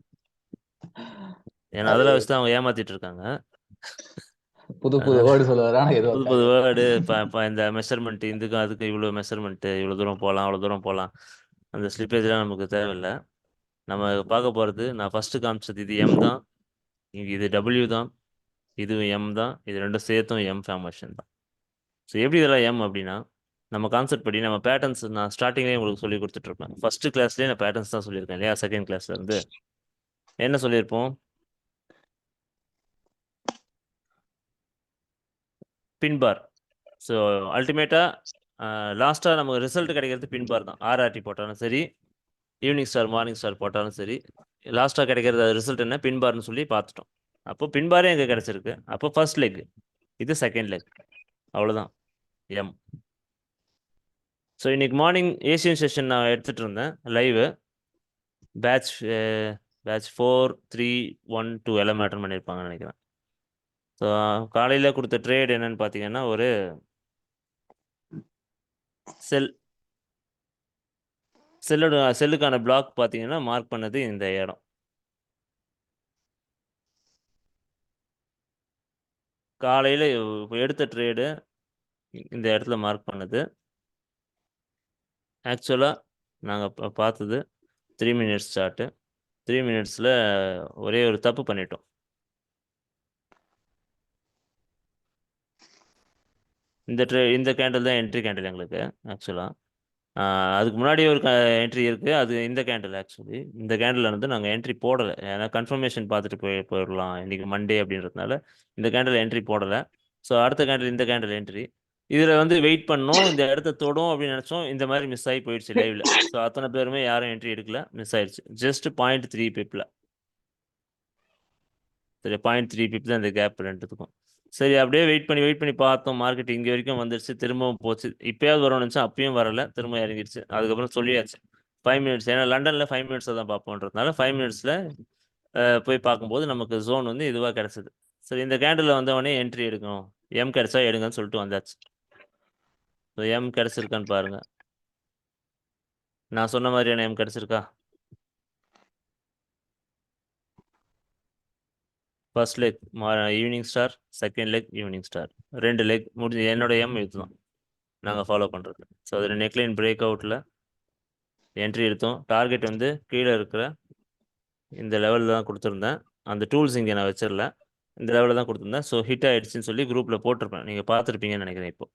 ஏன்னா அதெல்லாம் வச்சு தான் அவங்க ஏமாத்திட்டு இருக்காங்க. புது வேர்டு சொல்லுவாரா? புது புது வேர்டு. இப்போ இந்த மெஷர்மெண்ட், இதுக்கும் அதுக்கு இவ்வளோ மெஷர்மெண்ட்டு, இவ்வளோ தூரம் போகலாம், அவ்வளோ தூரம் போகலாம். அந்த ஸ்லிப்பேஜ்லாம் நமக்கு தேவையில்லை. நம்ம பார்க்க போகிறது, நான் ஃபஸ்ட்டு காமிச்சது இது எம் தான், இது டபிள்யூ தான், இதுவும் எம் தான், இது ரெண்டும் சேர்த்தும் எம் ஃபார்மேஷன் தான். ஸோ எப்படி இதெல்லாம் எம் அப்படின்னா, நம்ம கான்செப்ட் படி நம்ம பேட்டர்ன்ஸ் நான் ஸ்டார்டிங்லேயே உங்களுக்கு சொல்லி கொடுத்துட்ருப்பேன். ஃபஸ்ட்டு கிளாஸ்லேயே நான் பேட்டர்ன்ஸ் தான் சொல்லியிருக்கேன் இல்லையா? செகண்ட் கிளாஸ்லேருந்து என்ன சொல்லியிருப்போம்? பின்பார். ஸோ அல்டிமேட்டாக லாஸ்ட்டாக நமக்கு ரிசல்ட் கிடைக்கிறது பின்பார் தான். ஆர்ஆர்டி போட்டாலும் சரி, ஈவினிங் ஸ்டார் மார்னிங் ஸ்டார் போட்டாலும் சரி, லாஸ்ட்டாக கிடைக்கிறது ரிசல்ட் என்ன? பின்பார்னு சொல்லி பார்த்துட்டோம். அப்போ பின்பாரே எங்கே கிடச்சிருக்கு? அப்போ ஃபர்ஸ்ட் லெக், இது செகண்ட் லெக், அவ்வளோதான் எம். ஸோ இன்னைக்கு மார்னிங் ஏசியன் செஷன் நான் எடுத்துகிட்டு இருந்தேன் லைவு. பேட்ச் 4, 3, 1, 2 எல்லாமே அட்டன் பண்ணியிருப்பாங்கன்னு நினைக்கிறேன். ஸோ காலையில் கொடுத்த ட்ரேட் என்னன்னு பார்த்தீங்கன்னா, ஒரு செல்லுக்கான பிளாக் பார்த்தீங்கன்னா மார்க் பண்ணது இந்த இடம். காலையில் எடுத்த ட்ரேடு இந்த இடத்துல மார்க் பண்ணது. ஆக்சுவலாக நாங்கள் பார்த்தது 3 மினிட்ஸ் சார்ட்டு. 3 மினிட்ஸில் ஒரே ஒரு தப்பு பண்ணிட்டோம். இந்த கேண்டில் தான் என்ட்ரி கேண்டில் எங்களுக்கு ஆக்சுவலாக. அதுக்கு முன்னாடி ஒரு என்ட்ரி இருக்குது, அது இந்த கேண்டில். ஆக்சுவலி இந்த கேண்டில் வந்து நாங்கள் என்ட்ரி போடலை, ஏன்னா கன்ஃபர்மேஷன் பார்த்துட்டு போயிடலாம் இன்றைக்கி மண்டே அப்படின்றதுனால இந்த கேண்டில் என்ட்ரி போடலை. ஸோ அடுத்த கேண்டில் இந்த கேண்டில் என்ட்ரி. இதில் வந்து வெயிட் பண்ணோம், இந்த இடத்த தொடும் அப்படின்னு நினச்சோம். இந்த மாதிரி மிஸ் ஆகி போயிடுச்சு லைவில். ஸோ அத்தனை பேருமே யாரும் என்ட்ரி எடுக்கல, மிஸ் ஆயிடுச்சு. ஜஸ்ட் 0.3 பிப்பில். சரி, 0.3 பிப் தான் இந்த கேப் ரெண்டுத்துக்கும். சரி, அப்படியே வெயிட் பண்ணி பார்த்தோம். மார்க்கெட் இங்கே வரைக்கும் வந்துடுச்சு, திரும்பவும் போச்சு. இப்போயாவது வரும்னு நினச்சா அப்பயும் வரலை, திரும்ப இறங்கிடுச்சு. அதுக்கப்புறம் சொல்லியாச்சு 5 மினிட்ஸ், ஏன்னா லண்டனில் 5 மினிட்ஸை தான் பார்ப்போன்றதுனால 5 மினிட்ஸில் போய் பார்க்கும்போது நமக்கு ஜோன் வந்து இதுவாக கிடச்சிது. சரி, இந்த கேண்டில் வந்தவொடனே என்ட்ரி எடுக்கணும், எம் கிடச்சா எடுங்கன்னு சொல்லிட்டு வந்தாச்சு. ஸோ எம் கிடைச்சிருக்கான்னு பாருங்க. நான் சொன்ன மாதிரியான எம் கிடைச்சிருக்கா? First leg evening star, second leg evening star, 2 leg முடிஞ்சு. என்னோட எம் இதுதான் நாங்கள் ஃபாலோ பண்ணுறது. ஸோ அதில் நெக்லைன் பிரேக் அவுட்டில் என்ட்ரி எடுத்தோம். டார்கெட் வந்து கீழே இருக்கிற இந்த லெவலில் தான் கொடுத்துருந்தேன். அந்த டூல்ஸ் இங்கே நான் வச்சிடல, இந்த லெவலில் தான் கொடுத்துருந்தேன். ஸோ ஹிட் ஆயிடுச்சுன்னு சொல்லி குரூப்பில் போட்டிருப்பேன், நீங்கள் பார்த்துருப்பீங்கன்னு நினைக்கிறேன். இப்போ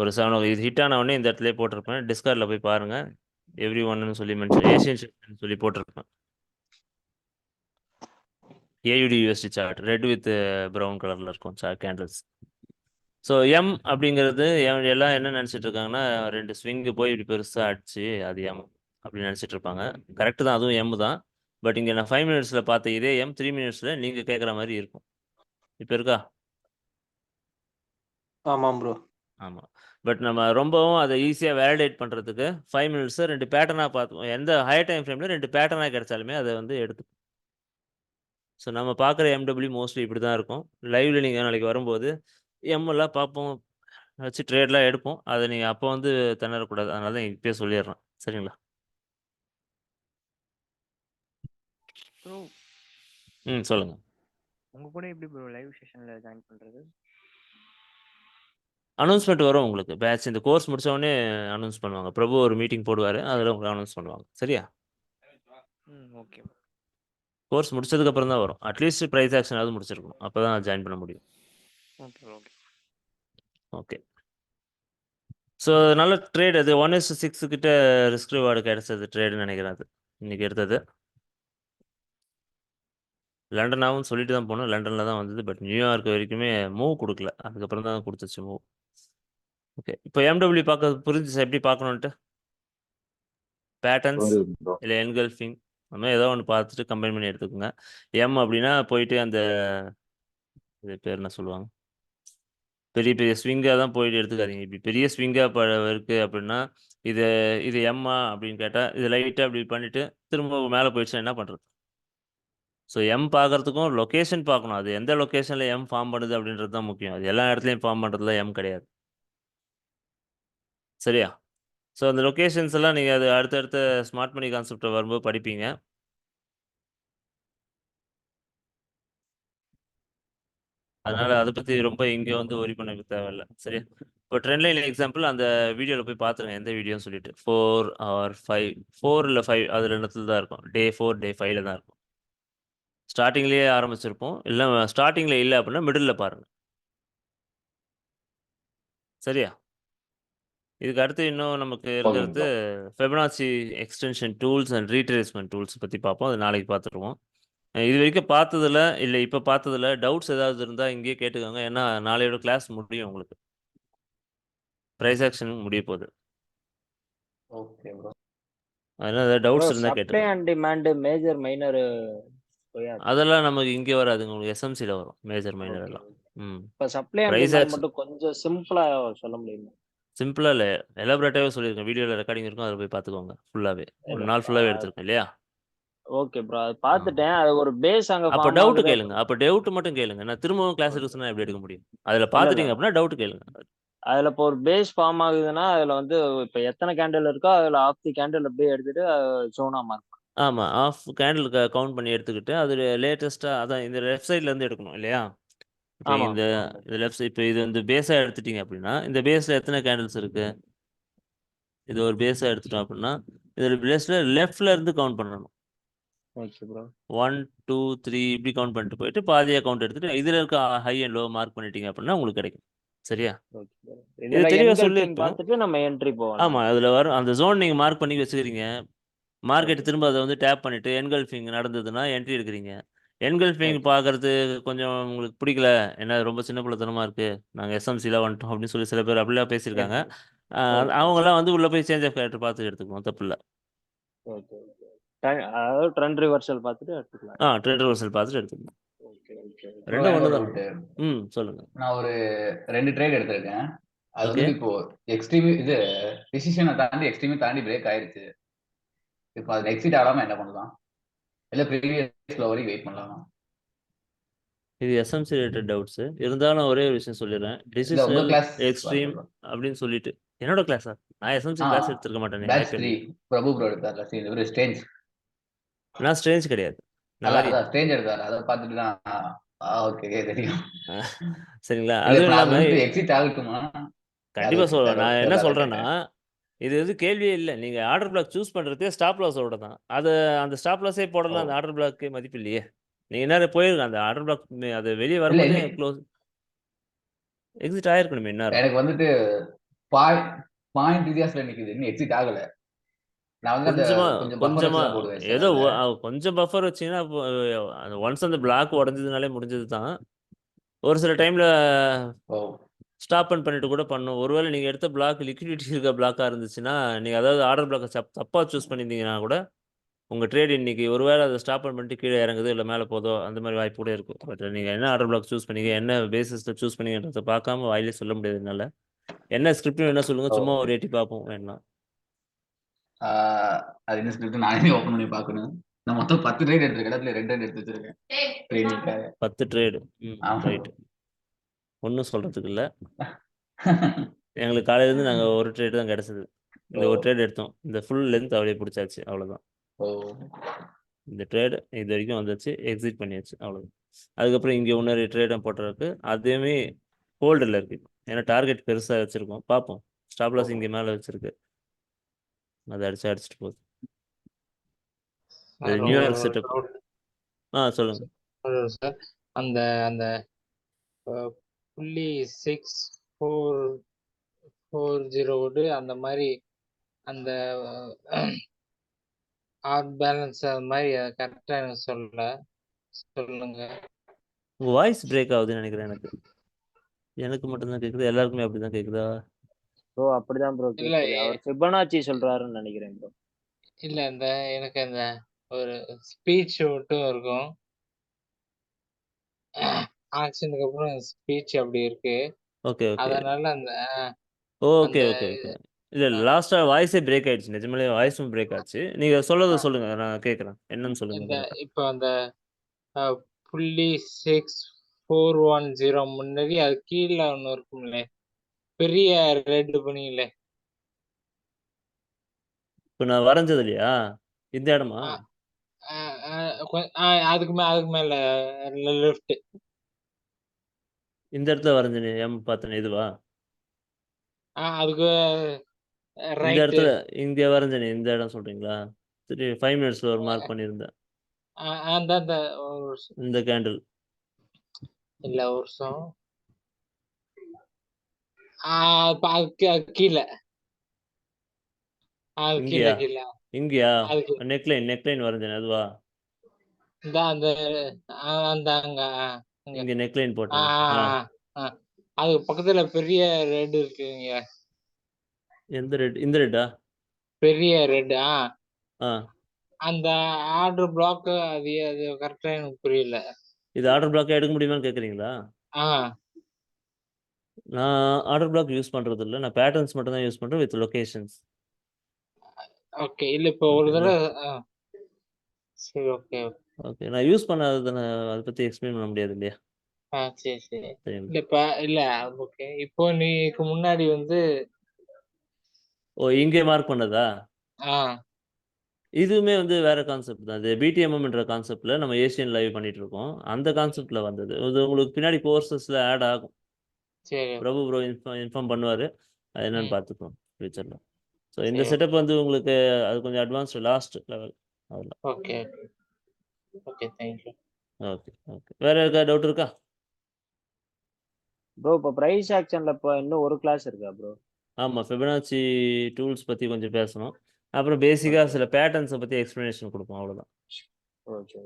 ஒரு 7 இது ஹிட் ஆன உடனே இந்த இடத்துல போட்டிருப்பேன். டிஸ்கார்டில் போய் பாருங்கள், எவ்ரி ஒன்னு சொல்லி மென்ஷன், ஏஷியன் சொல்லி போட்டிருப்பேன். AUD USD chart red with brown கலரில் இருக்கும் சார்ட் கேண்டில்ஸ். ஸோ எம் அப்படிங்கிறது எல்லாம் என்ன நினச்சிட்டு இருக்காங்கன்னா, 2 ஸ்விங்கு போய் இப்படி பெருசாக அடிச்சு அது எம் அப்படின்னு நினச்சிட்டு இருப்பாங்க. கரெக்டு தான், அதுவும் எம் தான். பட் இங்கே நான் 5 மினிட்ஸில் பார்த்த இதே எம் 3 மினிட்ஸில் நீங்கள் கேட்குற மாதிரி இருக்கும். இப்போ இருக்கா? ஆமாம் ப்ரோ. ஆமாம். பட் நம்ம ரொம்பவும் அதை ஈஸியாக வேலிடேட் பண்ணுறதுக்கு 5 மினிட்ஸை 2 பேட்டர்னாக பார்த்துக்கோம். எந்த ஹையர் டைம் ஃப்ரேமில் 2 பேட்டர்னாக கிடைச்சாலுமே அதை வந்து எடுத்து. ஸோ நம்ம பார்க்குற MW மோஸ்ட்லி இப்படி தான் இருக்கும். லைவ்ல நீங்கள் நாளைக்கு வரும்போது எம்எல்லாம் பார்ப்போம், வச்சு ட்ரேட்லாம் எடுப்போம். அதை நீங்கள் அப்போ வந்து திணறக்கூடாது. அதனால தான் இப்பயே சொல்லிடுறேன், சரிங்களா? ப்ரோ சொல்லுங்க. உங்க கூட எப்படி ப்ரோ லைவ் செஷன்ல ஜாயின் பண்றது? அனௌன்ஸ்மெண்ட் வரும் உங்களுக்கு. பேட்ச் இந்த கோர்ஸ் முடிச்ச உடனே அனௌன்ஸ் பண்ணுவாங்க. பிரபு ஒரு மீட்டிங் போடுவார், அதில் உங்களுக்கு அனௌன்ஸ் பண்ணுவாங்க. சரியா? ஓகே. கோர்ஸ் முடிச்சதுக்கு அப்புறம் தான் வரும். அட்லீஸ்ட் ப்ரைஸ் ஆக்ஷனாவது முடிச்சிருக்கணும், அப்போ தான் ஜாயின் பண்ண முடியும். Okay okay okay. ஸோ நல்ல ட்ரேட் அது. 1:6 கிட்ட ரிஸ்க் ரிவார்டு கிடைச்சது ட்ரேடுன்னு நினைக்கிறேன். அது இன்னைக்கு எடுத்தது. லண்டனாகவும் சொல்லிட்டு தான் போனோம், லண்டனில் தான் வந்தது. பட் நியூயார்க் வரைக்குமே மூவ் கொடுக்கல, அதுக்கப்புறம் தான் கொடுத்துச்சு மூவ். ஓகே. இப்போ MW பார்க்க புரிஞ்சுச்சு எப்படி பார்க்கணுன்ட்டு? பேட்டர்ன்ஸ் இல்லை என்கல்ஃபிங், அந்த மாதிரி ஏதோ ஒன்று பார்த்துட்டு கம்பைன் பண்ணி எடுத்துக்கோங்க. எம் அப்படின்னா போயிட்டு அந்த இது பேர் என்ன சொல்லுவாங்க, பெரிய பெரிய ஸ்விங்காக தான் போயிட்டு எடுத்துக்காதீங்க. இப்படி பெரிய ஸ்விங்காக இருக்குது அப்படின்னா இது இது எம்மா அப்படின்னு கேட்டால் இது லைட்டாக அப்படி பண்ணிவிட்டு திரும்ப மேலே போயிடுச்சுன்னா என்ன பண்ணுறது? ஸோ எம் பார்க்குறதுக்கும் லொக்கேஷன் பார்க்கணும். அது எந்த லொக்கேஷனில் எம் ஃபார்ம் பண்ணுது அப்படின்றது தான் முக்கியம். அது எல்லா இடத்துலையும் ஃபார்ம் பண்ணுறதுல எம் கிடையாது. சரியா? ஸோ அந்த லொக்கேஷன்ஸ் எல்லாம் நீங்கள் அது அடுத்தடுத்த ஸ்மார்ட் மணி கான்செப்டை வரும்போது படிப்பீங்க. அதனால் அதை பற்றி ரொம்ப இங்கே வந்து ஒரி பண்ண தேவையில்லை. சரியா? இப்போ ட்ரெண்ட் லைன் எக்ஸாம்பிள் அந்த வீடியோவில் போய் பார்த்துருங்க, எந்த வீடியோன்னு சொல்லிட்டு. 4 or 5, 4 இல்லை 5 அது ரெண்டுத்துல தான் இருக்கும். Day 4 Day 5 தான் இருக்கும். ஸ்டார்டிங்லேயே ஆரம்பிச்சிருப்போம். இல்லை ஸ்டார்டிங்கில் இல்லை அப்படின்னா மிடில் பாருங்கள். சரியா? இதுக்கு அடுத்து இன்னும் நமக்கு இருக்கிறது Fibonacci extension tools and retracement tools பற்றி பார்ப்போம். அது நாளைக்கு பார்த்துருவோம். இது வரைக்கும் பார்த்ததில் இல்லை இப்போ பார்த்ததில் டவுட்ஸ் ஏதாவது இருந்தால் இங்கேயே கேட்டுக்கோங்க. ஏன்னா நாளையோட கிளாஸ் முடியும், உங்களுக்கு ப்ரைஸ் ஆக்ஷன் முடிய போகுது. Okay bro. அதனால ஏதாவது டவுட்ஸ் இருந்தால் சப்ளை கேட்டுக்கோங்க. அண்ட் டிமாண்ட் மேஜர் மைனர் அதெல்லாம் நமக்கு இங்கே வராதுங்க, உங்களுக்கு SMCல வரும் மேஜர் மைனர் எல்லாம். இப்போ supply and price demand action மட்டும் கொஞ்சம் சிம்பிளா சொல்ல முடியுமா? சிம்பிளாக இல்லை, எலாபரேட்டாகவே சொல்லியிருக்கேன். வீடியோவில் ரெக்கார்டிங் இருக்கும், அதில் போய் பார்த்துக்கோங்க. ஃபுல்லாகவே ஒரு நாள் ஃபுல்லாகவே எடுத்திருக்கேன் இல்லையா? ஓகே ப்ரோ, அது பார்த்துட்டேன். அது ஒரு பேஸ் அங்க அப்போ ஃபார்ம் டவுட் ஆகுது. கேளுங்க. அப்போ டவுட் மட்டும் கேளுங்க. நான் திரும்பவும் கிளாஸ் எடுக்க சொன்னா எப்படி எடுக்க முடியும்? அதில் பார்த்துட்டீங்க அப்படின்னா டவுட் கேளுங்க. அதுல இப்போ ஒரு பேஸ் ஃபார்ம் ஆகுதுன்னா அதுல வந்து இப்போ எத்தனை கேண்டில் இருக்கோ அதுல ஆஃப் தி கேண்டில் அப்படியே எடுத்துட்டு ஜோனா மார்க். ஆமாம், ஆஃப் கேண்டில் கவுண்ட் பண்ணி எடுத்துக்கிட்டு அது லேட்டஸ்ட்டாக அதான் இந்த லெஃப்ட் சைட்லேருந்து எடுக்கணும் இல்லையா? இப்போ ஆமா. இந்த லெஃப்ட் சைட், இப்போ இது வந்து பேஸாக எடுத்துட்டீங்க அப்படின்னா இந்த பேஸில் எத்தனை கேண்டில்ஸ் இருக்குது? இது ஒரு பேஸாக எடுத்துட்டோம் அப்படின்னா இதில் பேஸில் லெஃப்டில் இருந்து கவுண்ட் பண்ணணும். Okay bro. 1 2 3 இப்படி கவுண்ட் பண்ணிட்டு போயிட்டு பாதியாக கவுண்ட் எடுத்துட்டு இதில் இருக்க ஹை அண்ட் லோ மார்க் பண்ணிட்டீங்க அப்படின்னா உங்களுக்கு கிடைக்கும். சரியா? இது தெளிவாக சொல்லி பார்த்துட்டு நம்ம என்ட்ரி போவோம். ஆமாம், அதில் வரும் அந்த ஜோன் நீங்கள் மார்க் பண்ணி வச்சுக்கிறீங்க. மார்க்கெட் திரும்ப அதை வந்து டேப் பண்ணிவிட்டு என்கல்ஃபிங் நடந்ததுன்னா என்ட்ரி எடுக்கிறீங்க. என்கல்ஃபிங் பார்க்கறது கொஞ்சம் உங்களுக்கு பிடிக்கல, ஏன்னா ரொம்ப சின்ன பிள்ளைத்தனமாக இருக்குது, நாங்கள் SMCல வந்துட்டோம் அப்படின்னு சொல்லி சில பேர் அப்படிலாம் பேசியிருக்காங்க. அவங்களாம் வந்து உள்ளே போய் சேஞ்ச் ஆஃப் கேரக்டர் பார்த்து எடுத்துக்கணும், தப்பு இல்லை. அதாவது ட்ரெண்ட் ரிவர்சல் பார்த்துட்டு எடுத்துக்கலாம். ட்ரெண்ட் ரிவர்சல் பார்த்துட்டு எடுத்துக்கணும். ரெண்டும் ஒன்று தான். சொல்லுங்க. நான் ஒரு 2 ட்ரேட் எடுத்திருக்கேன். அது வந்து இப்போ எக்ஸ்ட்ரீம் இது டிசிஷனை தாண்டி எக்ஸ்ட்ரீமே தாண்டி பிரேக் ஆயிருச்சு. இப்போ அது எக்ஸிட் ஆகாம என்ன பண்ணலாம்? இல்லை ப்ரீவியஸ் லோ வரைக்கும் வெயிட் பண்ணலாமா? இது எஸ்எம்சி ரிலேட்டட் டவுட்ஸ். இருந்தாலும் ஒரே ஒரு விஷயம் சொல்லிடுறேன். இல்ல உங்க டிசிஷனல் கிளாஸ் எக்ஸ்ட்ரீம் அப்படின்னு சொல்லிட்டு என்னோட கிளாஸா? நான் எஸ்எம்சி ஆ கிளாஸ் எடுத்திருக்க மாட்டேனே, பேட்ச் வாய்ப்பே 3 இல்லையே. பிரபு ப்ரோ எடுத்தார்ல சரி இவரு ஸ்டேஞ்ச் நான் ஸ்ட்ரேஞ்ச் கிடையாது, நான் அல்ல ஆரியன். அதான் ஸ்டேஞ்ச் எடுத்தாரு அதை பார்த்துட்டு தான் ஓகே தெரியும். சரிங்களா? இல்ல அதுவும் இப்ப நான் அது இல்லாம வந்துட்டு எக்ஸிட் ஆகுமா அது கண்டிப்பா சொல்றேன். நான் என்ன தெரியல அதான் சொல்றேன்னா, கேட்டேன். இது வந்து கேள்வியே இல்ல. நீங்க ஆர்டர் பிளாக் சூஸ் பண்றதே ஸ்டாப் லாஸோட தான். அது அந்த ஸ்டாப் லாஸே ஓ போடலாம், அந்த ஆர்டர் பிளாக்கே மதிப்பு இல்லையே. நீங்க நேரா போயிருங்க அந்த ஆர்டர் பிளாக் அது வெளிய இல்ல வரும்போதே இன்னைக்கு க்ளோஸ் எக்ஸிட் ஆயிருக்கணுமே இந்நேரம். எனக்கு வந்துட்டு பாயிண்ட் வித்தியாசத்துல நிக்குது இன்னும் எக்ஸிட் ஆகல. நான் வந்து அந்த கொஞ்சமா கொஞ்சம் பஃபர் கொஞ்சமா வச்சு தான் போடுவேன் சார் ஏதோ அதுல. கொஞ்சம் பஃபர் வச்சீங்கன்னா ஒன்ஸ் அந்த பிளாக் உடஞ்சதுனாலே முடிஞ்சது தான். ஒரு சில டைம்ல ஓ ஸ்டாப் பண்ணிட்டு கூட பண்ணும். ஒருவேளை நீங்க எடுத்த பிளாக் லிக்விடிட்டி இருக்க பிளாக்கா இருந்துச்சுன்னா, நீங்க அதாவது ஆர்டர் பிளாக்க தப்பா சூஸ் பண்ணியிருந்தீங்கன்னா கூட உங்க ட்ரேட் இன்னைக்கு ஒருவேளை அதை ஸ்டாப் பண்ணிட்டு கீழே இறங்குது இல்லை மேலே போதோ அந்த மாதிரி வாய்ப்பு கூட இருக்கும். பட் நீங்கள் என்ன ஆர்டர் பிளாக் சூஸ் பண்ணீங்க, என்ன பேசிஸில் சூஸ் பண்ணீங்கன்றதை பார்க்காம வாயிலே சொல்ல முடியாது என்னால். என்ன ஸ்கிரிப்ட் என்ன சொல்லுங்க, சும்மா ஓ ஒரு எட்டி பார்ப்போம் வேணாம். அது என்ன சொல்லிட்டு நானே ஓப்பன் பண்ணி பார்க்கணும். நான் மொத்தம் 10 ட்ரேட் எடுத்திருக்கேன் இடத்துல 2 ரன் எடுத்து வச்சிருக்கேன் ட்ரைனிங்காக. 10 ட்ரேடு. ஆமா ரைட். ஒன்றும் சொல்கிறதுக்கு இல்லை. எங்களுக்கு காலையிலேருந்து நாங்கள் ஒரு ட்ரேடு தான் கிடச்சிது. இந்த ஓ ஒரு ட்ரேட் எடுத்தோம், இந்த ஃபுல் லென்த் அப்படியே பிடிச்சாச்சு, அவ்வளோதான். ஓ இந்த ட்ரேடு இது வரைக்கும் வந்துச்சு, எக்ஸிட் பண்ணியாச்சு, அவ்வளோதான். அதுக்கப்புறம் இங்கே இன்னொரு ட்ரேடும் போட்டிருக்கு, அதுவுமே ஹோல்டில் இருக்குது. ஏன்னா டார்கெட் பெருசாக வச்சுருக்கோம், பார்ப்போம். ஸ்டாப் லாஸ் இங்கே மேலே வச்சுருக்கு, அதை அடிச்சுட்டு போகுது. இது சார் நியூ ஒரு இயர் செட்டப். சொல்லுங்க. சார் அந்த அந்த புள்ளி 6440 அந்த மாதிரி அந்த ஆட் பேலன்ஸ் அது மாதிரி கரெக்டாக எனக்கு சொல்லுங்க. உங்கள் வாய்ஸ் பிரேக் ஆகுதுன்னு நினைக்கிறேன். எனக்கு மட்டும்தான் கேட்குது, எல்லாருக்குமே அப்படிதான் கேட்குதா? ப்ரோ அப்படிதான் ப்ரோ இல்லை கேக்குது. அவர் ஃபிபனாச்சி சொல்றாருன்னு நினைக்கிறேன் ப்ரோ. இல்லை எனக்கு அந்த ஒரு ஸ்பீச் மட்டும் இருக்கும், ஆக்ஷனுக்கு அப்புறம் ஸ்பீச் அப்படி இருக்கு. ஓகே ஓகே அதனால அந்த ஓகே அந்த ஓகே ஓகே இல்லை, லாஸ்ட்டாக வாய்ஸே பிரேக் ஆயிடுச்சு, நிஜமாலே வாய்ஸும் பிரேக் ஆச்சு. நீங்கள் சொல்லதை சொல்லுங்க, நான் கேட்குறேன், என்னன்னு சொல்லுங்க இந்த கரெக்டாக. இப்போ அந்த புள்ளி 6410 முன்னாடி அது கீழே ஒன்று இருக்கும்ல, பெரிய ரெட் பண்ணிங்களே. இப்போ நான் வரைஞ்சது இல்லையா இந்த இடமா? அதுக்கு மேல லெஃப்ட். இந்த இடத்துல வரைஞ்சனே பார்த்தேன், இதுவா? அதுக்கு இந்த ரைட்டு. இடத்துல இங்கே வரைஞ்சனே, இந்த இடம் சொல்றீங்களா? 5 மினிட்ஸ்ல ஒரு மார்க் பண்ணியிருந்தேன், அந்த அந்த இந்த கேண்டில். இல்ல ஒரு வருஷம் அதுக்கு கீழே இங்கேயா? கீழே இங்கேயா? அதுக்கு நெக்லைன் வரைஞ்சனே, அதுவா? இந்த அந்த அந்த அங்க இங்க நெக்லைன் போட்டேன். அதுக்கு பக்கத்துல பெரிய ரெட் இருக்குங்க. எந்த ரெட்? இந்த ரெட்டா? பெரிய ரெட். ஆ அந்த ஆர்டர் பிளாக் அது கரெக்டா எனக்கு புரியல. இது ஆர்டர் பிளாக் எடுக்க முடியுமான்னு கேட்குறீங்களா? நான் ஆர்டர் பிளாக் யூஸ் பண்றது இல்லை, நான் பேட்டர்ன்ஸ் மட்டும் தான் யூஸ் பண்றேன் வித் லொகேஷன்ஸ். ஓகே இல்ல இப்போ ஒரு தடவை சரி ஓகே ஓகே, நான் யூஸ் பண்ணாததை நான் அதை பத்தி எக்ஸ்பிளைன் பண்ண முடியாது இல்லையா? சரி சரி சரிங்களா? இல்ல இப்ப இல்ல ஓகே இப்போ நீக்கு முன்னாடி வந்து ஓ, இங்கே மார்க் பண்ணதா? இதுவுமே வந்து வேற கான்செப்ட் தான். இது பிடிஎம்எம்ன்ற கான்செப்ட்ல நம்ம ஏசியன் லைவ் பண்ணிட்டு இருக்கோம், அந்த கான்செப்ட்ல வந்தது. இது உங்களுக்கு பின்னாடி கோர்சஸ்ல ஆட் ஆகும். சரி பிரபு ப்ரோ இன்ஃபார்ம் பண்ணுவாரு, அது என்னன்னு ம் பார்த்துக்கோம் ஃபியூச்சர்ல. ஸோ இந்த சரி செட்டப் வந்து உங்களுக்கு அது கொஞ்சம் அட்வான்ஸ்டு லாஸ்ட் லெவல், அவ்வளோ. Okay okay thank you. Okay okay, வேற இருக்கா டவுட் இருக்கா? ப்ரோ இப்போ பிரைஸ் ஆக்ஷன்ல இப்போ இன்னும் ஒரு கிளாஸ் இருக்கா ப்ரோ? ஆமாம், ஃபிபனாச்சி டூல்ஸ் பற்றி கொஞ்சம் பேசணும், அப்புறம் பேசிக்காக ஓகே சில பேட்டர்ன்ஸை பற்றி எக்ஸ்ப்ளனேஷன் கொடுப்போம், அவ்வளோதான். ஓகே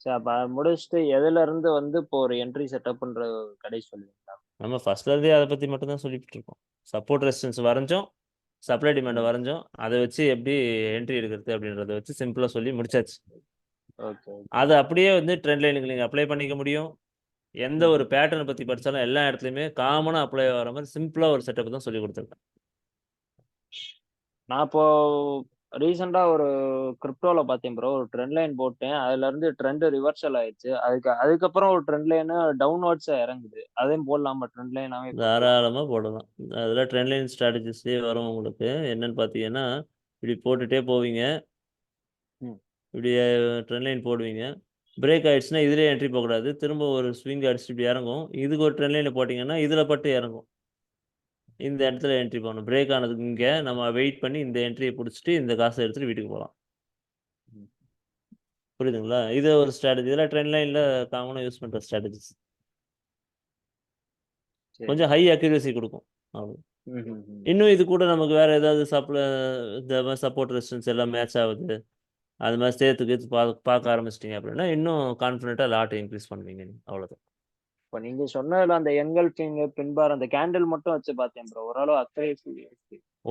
சரி, அப்போ முடிச்சுட்டு எதுல இருந்து வந்து இப்போ ஒரு என்ட்ரி செட்டப்ன்ற கடை சொல்லுவீங்களா? நம்ம ஃபர்ஸ்ட்லேருந்தே அதை பற்றி மட்டும் தான் சொல்லிட்டு இருக்கோம். சப்போர்ட் ரெசிஸ்டன்ஸ் வரைஞ்சோம், சப்ளை டிமாண்டை வரைஞ்சோம், அதை வச்சு எப்படி என்ட்ரி எடுக்கிறது அப்படின்றத வச்சு சிம்பிளாக சொல்லி முடிச்சாச்சு. ஓகே அதை அப்படியே வந்து ட்ரெண்ட் லைனுக்கு நீங்கள் அப்ளை பண்ணிக்க முடியும். எந்த ஒரு பேட்டர்னை பற்றி படித்தாலும் எல்லா இடத்துலையுமே காமனாக அப்ளை ஆகிற மாதிரி சிம்பிளாக ஒரு செட்டப் தான் சொல்லி கொடுத்துருக்கேன். நான் இப்போ ரீசெண்டா ஒரு கிரிப்டோல பார்த்தேன் ப்ரோ. ஒரு ட்ரெண்ட் லைன் போட்டேன். அதுல இருந்து ட்ரெண்ட் ரிவர்சல் ஆயிடுச்சு. அதுக்கப்புறம் ஒரு ட்ரெண்ட் லைன் டவுன்வர்ட்ஸா இறங்குது. அதையும் போடலாமா ட்ரெண்ட் லைனாவே போட்டுடலாமா? தாராளமாக போடலாம். அதில் ட்ரெண்ட் லைன் ஸ்ட்ராட்டஜிஸ்லேயே வரும் உங்களுக்கு. என்னன்னு பார்த்தீங்கன்னா, இப்படி போட்டுட்டே போவீங்க. ம். இப்படி ட்ரெண்ட் லைன் போடுவீங்க. பிரேக் ஆயிடுச்சுன்னா இதுலேயே என்ட்ரி போகக்கூடாது. திரும்ப ஒரு ஸ்விங் அடிச்சுட்டு இப்படி இறங்கும். இதுக்கு ஒரு ட்ரெண்ட் லைனில் போட்டிங்கன்னா இதில் பட்டு இறங்கும். இந்த இடத்துல என்ட்ரி பண்ணணும். பிரேக் ஆனதுக்கு இங்கே நம்ம வெயிட் பண்ணி இந்த என்ட்ரியை பிடிச்சிட்டு இந்த காசை எடுத்துகிட்டு வீட்டுக்கு போகலாம். புரியுதுங்களா? இது ஒரு ஸ்ட்ராட்டஜி. இதெல்லாம் ட்ரெண்ட் லைனில் காமனாக யூஸ் பண்ணுற ஸ்ட்ராட்டஜிஸ். சரி. கொஞ்சம் ஹை அக்யூரசி கொடுக்கும். அவ்வளோ. ம், ம், ம். இன்னும் இது கூட நமக்கு வேறு ஏதாவது இந்த சப்போர்ட் ரெசிஸ்டன்ஸ் எல்லாம் மேட்ச் ஆகுது, அது மாதிரி சேர்த்துக்கு பார்க்க ஆரம்பிச்சிட்டிங்க அப்படின்னா இன்னும் கான்ஃபிடென்ட்டாக லாட் இன்க்ரீஸ் பண்ணுவீங்க. அவ்வளோதான். இப்ப நீங்க சொன்னதுல அந்த என்கல்ஃபிங் பின்பார் அந்த கேண்டில் மட்டும் வச்சு பார்த்தேன் ப்ரோ. ஓரளவு அக்யூரசி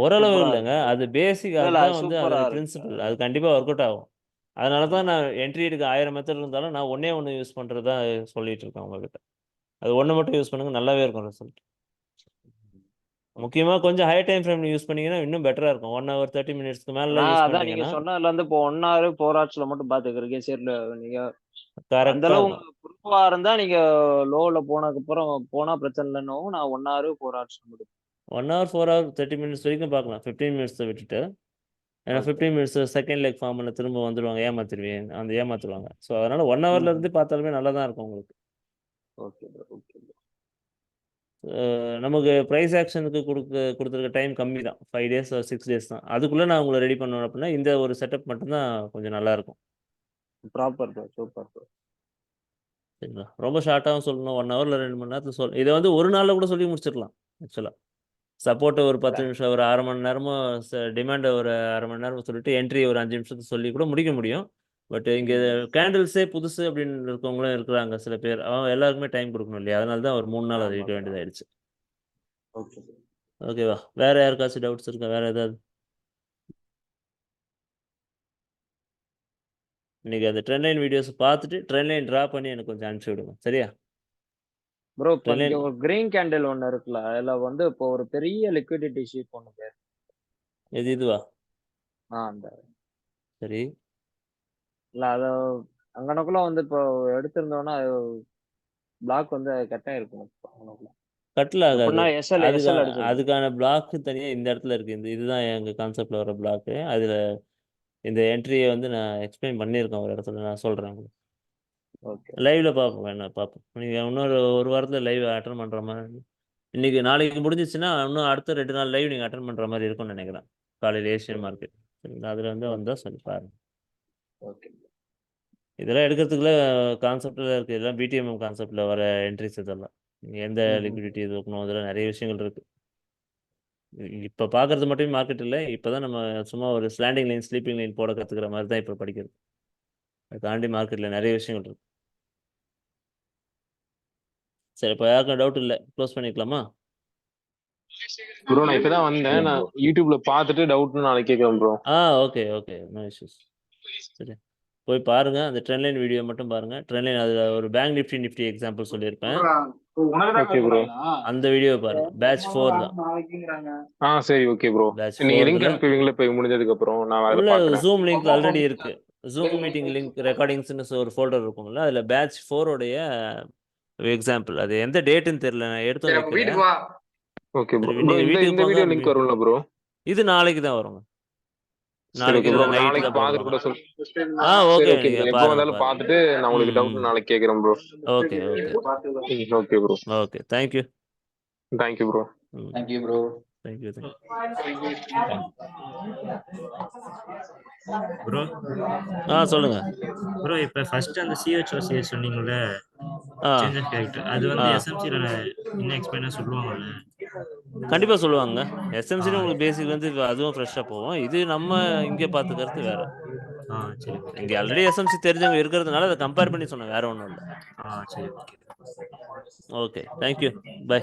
ஓரளவு சூப்பரா இல்லைங்க, இருக்கு. அது பேசிக். இல்ல அதுதான் வந்து சூப்பரா அதோட இருக்கு. பிரின்சிபல். அது கண்டிப்பாக ஒர்க் அவுட் ஆகும். அதனால தான் நான் என்ட்ரி எடுக்க 1000 மெத்தட் இருந்தாலும் நான் ஒன்றே ஒன்று யூஸ் பண்ணுறதா சொல்லிட்டு இருக்கேன் உங்ககிட்ட. அது ஒன்று மட்டும் யூஸ் பண்ணுங்க, நல்லாவே இருக்கும் ரிசல்ட். முக்கியமாக கொஞ்சம் ஹை டைம் ஃப்ரேம் யூஸ் பண்ணீங்கன்னா இன்னும் பெட்டராக இருக்கும். 1 hour 30 minutesக்கு மேலே நான் யூஸ் அதான் நீங்க பண்ணிட்டீங்கன்னா சொன்னதுல இருந்து இப்போ 1 hour 4 hours மட்டும் பாத்துக்கிறீங்க. சரி நீங்க அந்த கரெக்டாக அளவு இருக்கும். உங்களுக்கு ப்ரூஃபா இருந்தா நீங்க லோல போனதுக்கு அப்புறம் போனா பிரச்சனை இல்லைன்னு நான் 1 hour 4 hours மட்டும். 1 hour 4 hour 30 minutes வரைக்கும் பார்க்கலாம். 15 minutes விட்டுட்டு, ஏன்னா ஓகே 15 minutes செகண்ட் லெக் ஃபார்மில் திரும்ப வந்துடுவாங்க, ஏமாத்திடுவாங்க. ஸோ அதனால 1 ம் hourல இருந்து பார்த்தாலுமே நல்லா தான் இருக்கும் உங்களுக்கு. Okay bro okay bro. நமக்கு ப்ரைஸ் ஆக்ஷனுக்கு கொடுத்துருக்க டைம் கம்மி தான். 5 days or 6 days தான். அதுக்குள்ளே நான் உங்களை ரெடி பண்ணணும் அப்படின்னா இந்த ஒரு செட்டப் மட்டும்தான் கொஞ்சம் நல்லா இருக்கும். Proper bro super bro. சரிங்களா? ரொம்ப ஷார்ட்டாகவும் சொல்லணும். 1 hourல 2 மணி நேரத்தில் இதை வந்து ஒரு நாளில் கூட சொல்லி முடிச்சிடலாம். ஆக்சுவலாக சப்போர்ட்டை ஒரு 10 நிமிஷம், ஒரு 1/2 மணி நேரமும், டிமாண்டை ஒரு 1/2 மணி நேரமும் சொல்லிட்டு என்ட்ரி ஒரு 5 நிமிஷத்துக்கு சொல்லி கூட முடிக்க முடியும். பட் இங்கே கேண்டில்ஸே புதுசு அப்படின்னு இருக்கவங்களும் இருக்கிறாங்க சில பேர். அவங்க எல்லாருக்குமே டைம் கொடுக்கணும் இல்லையா? அதனால தான் ஒரு 3 நாள் அதை விட வேண்டியதாகிடுச்சு. Okay bro. ஓகேவா? வேற யாருக்காச்சும் டவுட்ஸ் இருக்கா? வேற ஏதாவது? இன்னைக்கு அந்த ட்ரெண்ட் லைன் வீடியோஸ் பார்த்துட்டு ட்ரெண்ட் லைன் ட்ரா பண்ணி எனக்கு கொஞ்சம் அனுப்பிச்சி விடுங்க. சரியா? ப்ரோ இப்போ ட்ரெண்ட் நீங்க லைன் ஒரு கிரீன் கேண்டில் ஒன்று இருக்குல்ல, அதுல வந்து இப்போ ஒரு பெரிய லிக்விடிட்டி ஷீட் ஒன்று பேர். இதுவா? அந்த சரி. இல்ல அதை அங்கனக்குள்ள வந்து இப்போ எடுத்திருந்தோம்னா பிளாக் வந்து கட் ஆயிருக்கும். கட்டில் ஆகாது. எப்படின்னா எஸ்எல் அடிச்சிருக்கோம். அதுக்கான பிளாக் தனியாக இந்த இடத்துல இருக்குது. இதுதான் எங்கள் கான்செப்டில் வர பிளாக்கு. அதில் இந்த என்ட்ரியை வந்து நான் எக்ஸ்பிளைன் பண்ணியிருக்கேன் ஒரு இடத்துல. நான் சொல்கிறேன் உங்களுக்கு. ஓகே லைவில் பார்ப்போம். என்ன பார்ப்போம். நீங்கள் இன்னொரு ஒரு வாரத்தில் லைவ் அட்டன் பண்ணுற மாதிரி. இன்னைக்கு நாளைக்கு முடிஞ்சிச்சுன்னா இன்னும் அடுத்த 2 நாள் லைவ் நீங்கள் அட்டன் பண்ணுற மாதிரி இருக்கும்னு நினைக்கிறேன். காலையில் ஏஷியன் மார்க்கெட். சரிங்களா? அதில் வந்து வந்தால் சொல்லி பாருங்க. ஓகே இதெல்லாம் எடுக்கிறதுக்குள்ள கான்செப்டில் இருக்குது. இதெல்லாம் பிடிஎம்எம் கான்செப்டில் வர என்ட்ரிஸ் இதெல்லாம். நீங்கள் எந்த லிக்விடிட்டி இது வைக்கணும், இதெல்லாம் நிறைய விஷயங்கள் இருக்குது. இப்போ பார்க்குறது மட்டுமே மார்க்கெட் இல்லை. இப்போ தான் நம்ம சும்மா ஒரு ஸ்லாண்டிங் லைன், ஸ்லீப்பிங் லைன் போட கற்றுக்கிற மாதிரி தான் இப்போ படிக்கிறது. அதை தாண்டி மார்க்கெட்டில் நிறைய விஷயங்கள் இருக்குது. சரி, இப்போ யாருக்கும் டவுட் இல்லை, க்ளோஸ் பண்ணிக்கலாமா? ப்ரோ நான் இப்பதான் வந்தேன். நான் யூடியூப்ல பார்த்துட்டு டவுட்னு நாளைக்கு கேட்குறேன் bro. Okay okay, no issues. சரி, போய் பாருங்க. அந்த ட்ரெண்ட் லைன் வீடியோ மட்டும் பாருங்க. ட்ரெண்ட் லைன் அதில் ஒரு பேங்க் நிஃப்டி எக்ஸாம்பிள் சொல்லியிருப்பேன். Okay bro. அந்த வீடியோவை பாருங்க. பேட்ச் 4 தான். சரி ஓகே ப்ரோ. பேட்ச் நீங்க 4 லிங்க் அனுப்புவீங்களா இப்போ முடிஞ்சதுக்கு அப்புறம்? நான் அதை உள்ள பார்க்குறேன். ஜூம் லிங்க் ஆல்ரெடி இருக்கு. ஜூம் மீட்டிங் லிங்க் ரெக்கார்டிங்ஸ்னு ஒரு ஃபோல்டர் இருக்கும்ல, அதில் பேட்ச் 4 உடைய எக்ஸாம்பிள். அது எந்த டேட்டுன்னு தெரியல, நான் எடுத்து வைக்கிறேன். Okay bro. நீங்க இந்த வீட்டுக்கு வீடியோ போங்க. லிங்க் வரும்ல ப்ரோ? இது நாளைக்கு தான் வருங்க. சரி ஓகே ப்ரோ. நாளைக்கு நாளைக்கு நைட்ல பார்த்துட்டு கூட போடுவாங்க. சொல்லு. ஓகே, ஓகே நீங்க எப்போ வந்தாலும் பார்த்துட்டு நான் உங்களுக்கு டவுட் நாளைக்கு கேட்குறேன் bro. Okay okay okay bro. Okay, thank you. Thank you bro. Thank you bro. Thank you. Bro சொல்லுங்க ப்ரோ. இப்போ ஃபர்ஸ்ட் அந்த சிஹெச்ஓசிஎஸ் சொன்னீங்கல்ல, சேஞ்ச் ஆஃப் கேரக்டர், அது வந்து எஸ்எம்சியில் இன்னும் எக்ஸ்பிளைனாக சொல்லுவாங்கல்ல? கண்டிப்பாக சொல்லுவாங்க. எஸ்எம்சின்னு உங்களுக்கு பேசிக் வந்து அதுவும் ஃப்ரெஷ்ஷாக போவோம். இது நம்ம இங்கே பார்த்துக்கிறது வேற. சரி. இங்கே ஆல்ரெடி எஸ்எம்சி தெரிஞ்சவங்க இருக்கிறதுனால அதை கம்பேர் பண்ணி சொன்னேன், வேற ஒன்றும் இல்லை. சரி. Okay, thank you, by.